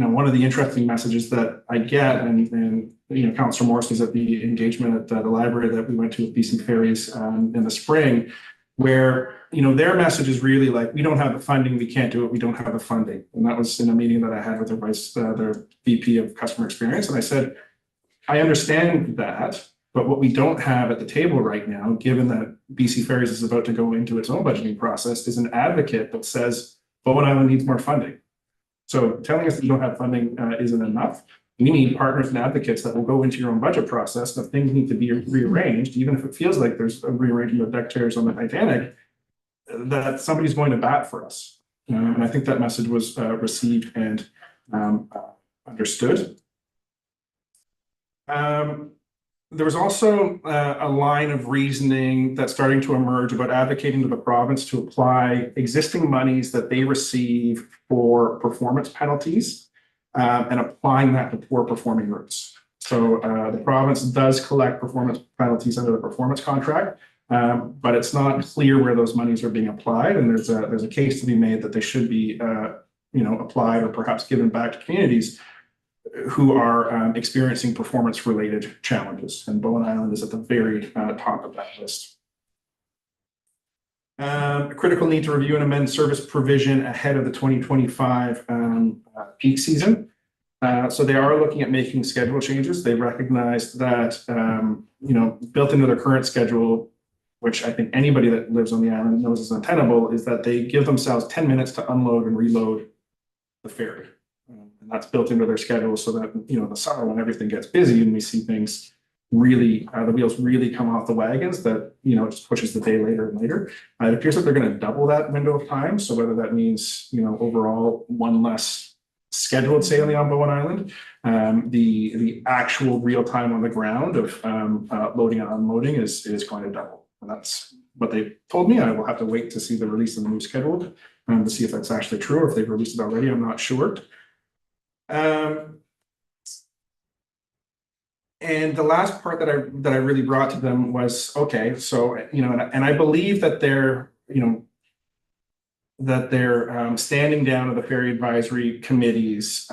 one of the interesting messages that I get, and Councillor Morris was at the engagement at the library that we went to with BC Ferries in the spring, where, their message is really like, we don't have the funding, we can't do it, we don't have the funding. And that was in a meeting that I had with their VP of customer experience. And I said, I understand that, but what we don't have at the table right now, given that BC Ferries is about to go into its own budgeting process, is an advocate that says Bowen Island needs more funding. So telling us that you don't have funding isn't enough. We need partners and advocates that will go into your own budget process. And if things need to be rearranged, even if it feels like there's a rearrangement of deck chairs on the Titanic, that somebody's going to bat for us. And I think that message was received and understood. There was also a line of reasoning that's starting to emerge about advocating to the province to apply existing monies that they receive for performance penalties and applying that to poor performing routes. So the province does collect performance penalties under the performance contract, but it's not clear where those monies are being applied. And there's a case to be made that they should be applied or perhaps given back to communities who are experiencing performance-related challenges. And Bowen Island is at the very top of that list. A critical need to review and amend service provision ahead of the 2025 peak season. So they are looking at making schedule changes. They recognize that, built into their current schedule, which I think anybody that lives on the island knows is untenable, is that they give themselves 10 minutes to unload and reload the ferry. And that's built into their schedule so that, the summer when everything gets busy and we see things really, the wheels really come off the wagons, that, it just pushes the day later and later. It appears that they're going to double that window of time. So whether that means, overall one less scheduled sailing on Bowen Island, the actual real time on the ground of loading and unloading is going to double. And that's what they told me. I will have to wait to see the release of the new schedule to see if that's actually true, or if they've released it already. I'm not sure. And the last part that I really brought to them was, okay, so, and I believe that they're standing down of the ferry advisory committees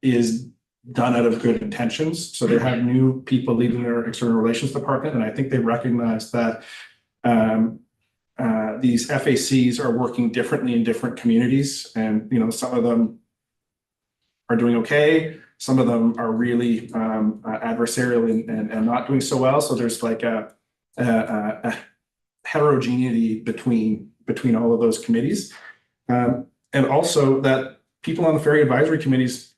is done out of good intentions. So they have new people leading their external relations department, and I think they recognize that these FACs are working differently in different communities, and some of them are doing okay. Some of them are really adversarial and not doing so well. So there's like a heterogeneity between all of those committees. And also that people on the ferry advisory committees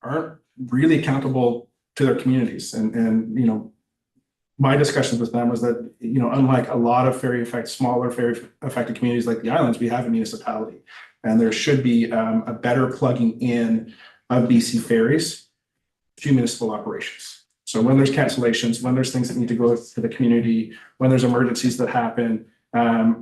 aren't really accountable to their communities. And my discussions with them was that, unlike a lot of smaller ferry affected communities like the islands, we have a municipality. And there should be a better plugging in of BC Ferries to municipal operations. So when there's cancellations, when there's things that need to go to the community, when there's emergencies that happen, I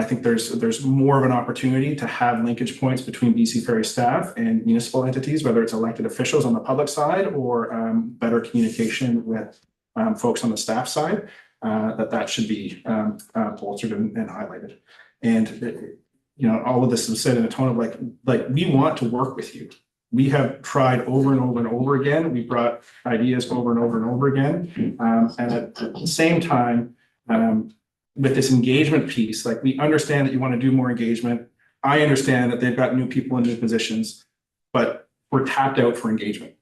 think there's more of an opportunity to have linkage points between BC Ferry staff and municipal entities, whether it's elected officials on the public side or better communication with folks on the staff side, that should be bolstered and highlighted. And all of this is said in a tone of like we want to work with you. We have tried over and over and over again. We brought ideas over and over and over again. And at the same time, with this engagement piece, like we understand that you want to do more engagement. I understand that they've got new people in new positions, but we're tapped out for engagement.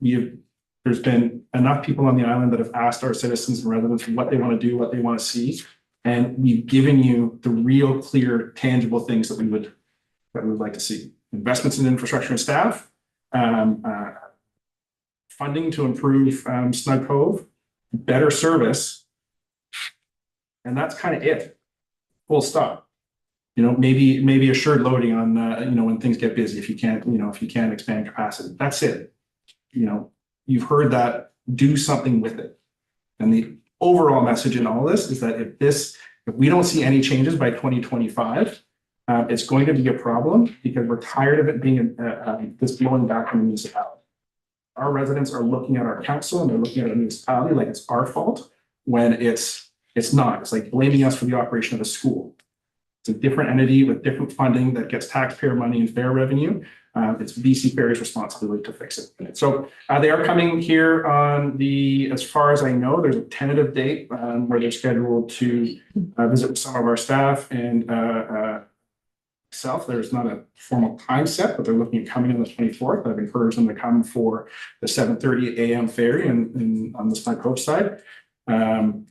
There's been enough people on the island that have asked our citizens and residents what they want to do, what they want to see. And we've given you the real, clear, tangible things that we would like to see. Investments in infrastructure and staff, funding to improve Snug Cove, better service, and that's kind of it. Full stop. Maybe assured loading on when things get busy. If you can't expand capacity, that's it. You've heard that. Do something with it. And the overall message in all this is that if we don't see any changes by 2025, it's going to be a problem because we're tired of it being this blowing back on the municipality. Our residents are looking at our council and they're looking at our municipality like it's our fault when it's not. It's like blaming us for the operation of the school. It's a different entity with different funding that gets taxpayer money and fare revenue. It's BC Ferry's responsibility to fix it. So they are coming here on the, as far as I know, there's a tentative date where they're scheduled to visit with some of our staff and there's not a formal time set, but they're looking at coming on the 24th. I've encouraged them to come for the 7:30 a.m. ferry and on the Snipe Cove side. And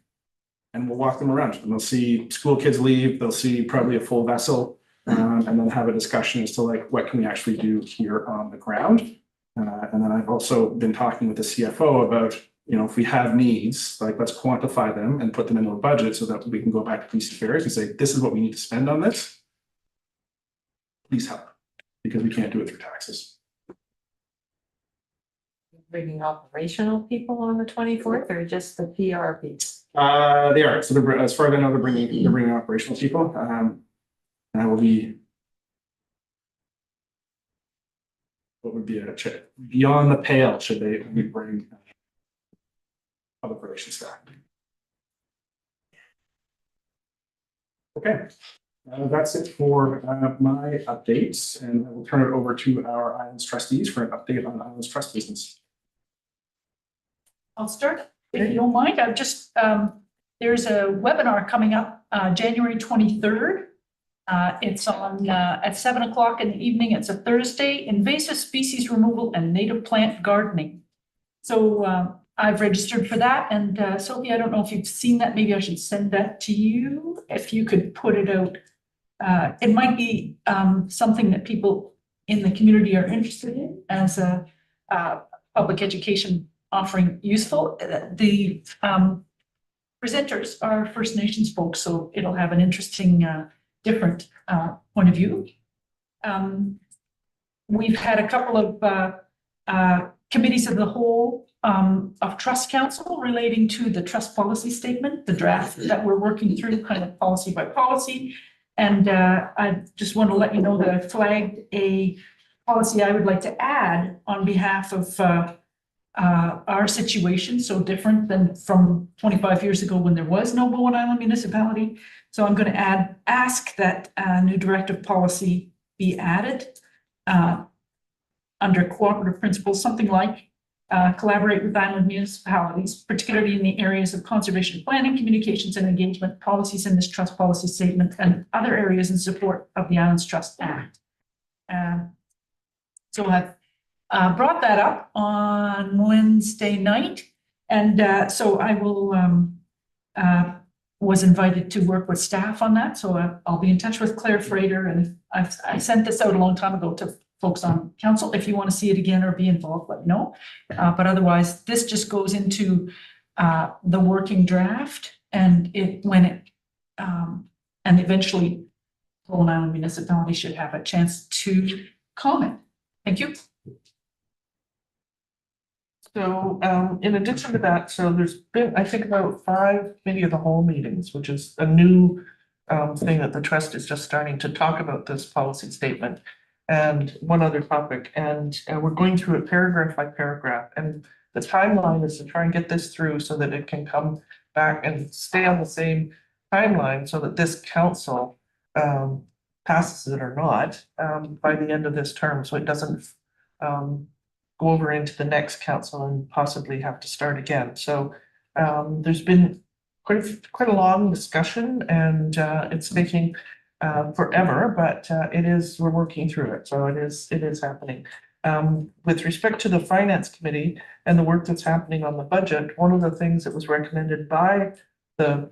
we'll walk them around and they'll see school kids leave. They'll see probably a full vessel and then have a discussion as to like, what can we actually do here on the ground? And then I've also been talking with the CFO about, you know, if we have needs, like let's quantify them and put them into a budget so that we can go back to BC Ferries and say, this is what we need to spend on this. Please help, because we can't do it through taxes. Bringing operational people on the 24th or just the PR piece? They are. So they're, as far as I know, they're bringing operational people. And I will be. What would be a check beyond the pale should they bring public relations staff? Okay. That's it for my updates, and I will turn it over to our Islands trustees for an update on Islands Trust business. I'll start, if you don't mind. I've just, there's a webinar coming up, January 23rd. It's on, at 7 o'clock in the evening. It's a Thursday, invasive species removal and native plant gardening. So, I've registered for that. And, Sophie, I don't know if you've seen that. Maybe I should send that to you. If you could put it out. It might be, something that people in the community are interested in as a, public education offering useful. The presenters are First Nations folks, so it'll have an interesting, different point of view. We've had a couple of committees of the whole of Trust Council relating to the trust policy statement, the draft that we're working through, kind of policy by policy. And I just want to let you know that I flagged a policy I would like to add on behalf of our situation, so different than from 25 years ago when there was no Bowen Island municipality. So I'm going to ask that new directive policy be added under cooperative principles, something like collaborate with island municipalities, particularly in the areas of conservation planning, communications and engagement, policies in this trust policy statement, and other areas in support of the Islands Trust Act. So I've brought that up on Wednesday night, and so I will was invited to work with staff on that. So I'll be in touch with Claire Frater, and I sent this out a long time ago to folks on council. If you want to see it again or be involved, let me know. But otherwise, this just goes into the working draft, and and eventually Bowen Island municipality should have a chance to comment. Thank you. So, in addition to that, so there's been, I think, about 5 committee of the whole meetings, which is a new thing that the trust is just starting to talk about this policy statement. And one other topic, and we're going through it paragraph by paragraph. And the timeline is to try and get this through so that it can come back and stay on the same timeline so that this council passes it or not by the end of this term. So it doesn't go over into the next council and possibly have to start again. So there's been quite a long discussion, and it's taking forever, but we're working through it. So it is happening. With respect to the finance committee and the work that's happening on the budget, one of the things that was recommended by the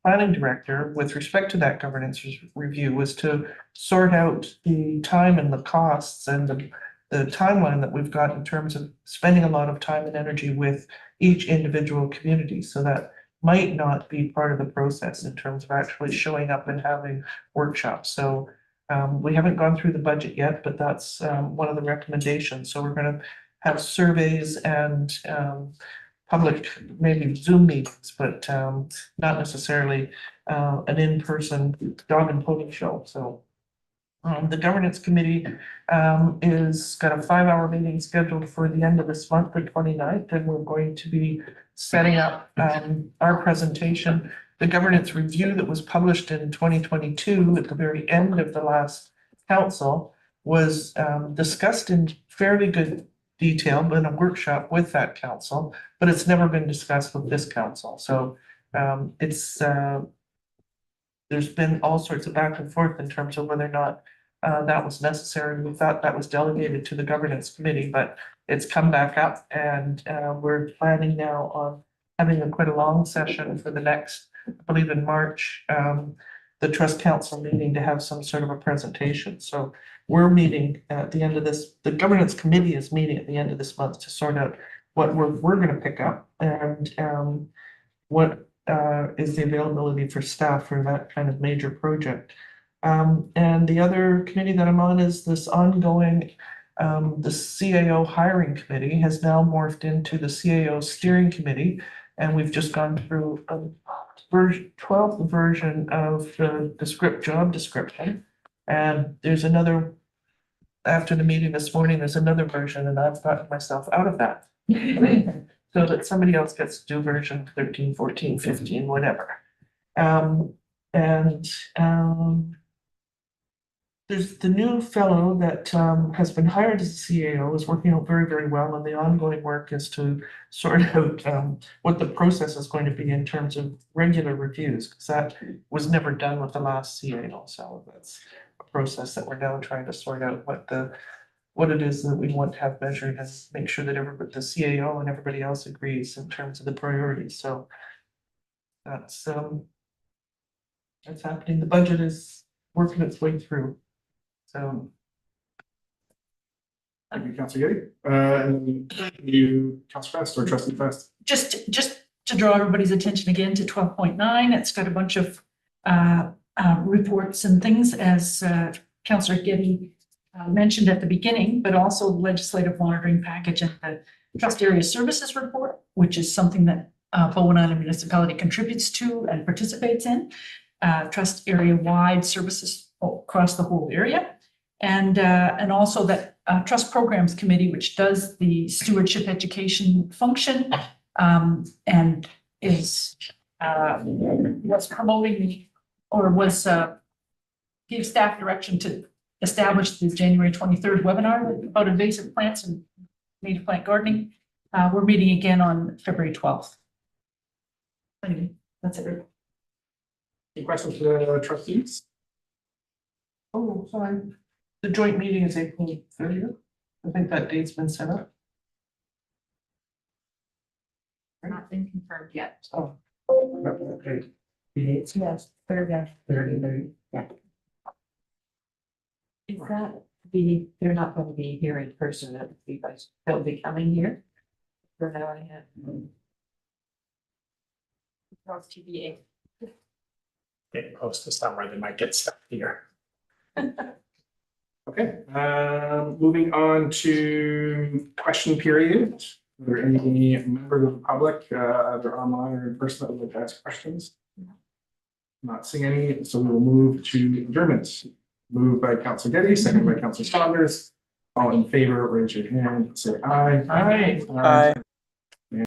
planning director with respect to that governance review was to sort out the time and the costs and the timeline that we've got in terms of spending a lot of time and energy with each individual community. So that might not be part of the process in terms of actually showing up and having workshops. So we haven't gone through the budget yet, but that's one of the recommendations. So we're going to have surveys and public, maybe Zoom meetings, but not necessarily an in-person dog and pony show. So the governance committee is got a 5-hour meeting scheduled for the end of this month, the 29th, and we're going to be setting up our presentation the governance review that was published in 2022 at the very end of the last council was discussed in fairly good detail in a workshop with that council, but it's never been discussed with this council. So there's been all sorts of back and forth in terms of whether or not that was necessary. We thought that was delegated to the governance committee, but it's come back up, and we're planning now on having quite a long session for the next, I believe in March, the trust council meeting to have some sort of a presentation. So we're meeting at the end of this, the governance committee is meeting at the end of this month to sort out what we're going to pick up and what is the availability for staff for that kind of major project. And the other committee that I'm on is this ongoing, the CAO hiring committee has now morphed into the CAO steering committee. And we've just gone through a version, 12th version of the job description. And there's another, after the meeting this morning, there's another version, and I've gotten myself out of that. So that somebody else gets to do version 13, 14, 15, whatever. There's the new fellow that has been hired as a CAO is working out very, very well, and the ongoing work is to sort out what the process is going to be in terms of regular reviews, because that was never done with the last CAO. So that's a process that we're now trying to sort out what it is that we want to have measured and make sure that everybody, the CAO and everybody else agrees in terms of the priorities. So that's happening. The budget is working its way through. So. Thank you, Councilor Getty. And you, Councilor Fest or Trustee Fest? Just to draw everybody's attention again to 12.9, it's got a bunch of reports and things, as Councillor Getty mentioned at the beginning, but also legislative monitoring package and the Trust Area Services Report, which is something that Bowen Island Municipality contributes to and participates in. Trust area-wide services across the whole area. And also that Trust Programs Committee, which does the stewardship education function and is was promoting or was gave staff direction to establish the January 23rd webinar about invasive plants and native plant gardening. We're meeting again on February 12th. Anyway, that's it. Any questions for the trustees? Oh, sorry. The joint meeting is April 30th. I think that date's been set up. Not been confirmed yet. Oh. Okay. Yes, 30. Yeah. Is that they're not going to be here in person, they'll be coming here? For now, I have. TBA. Getting close to summer, they might get stuck here. Okay, moving on to question period. Are there any members of the public, either online or in person, that would like to ask questions? Not seeing any, so we will move to adjournments. Moved by Councilor Getty, seconded by Councilor Saunders. All in favor, raise your hand, say aye. Aye. Aye.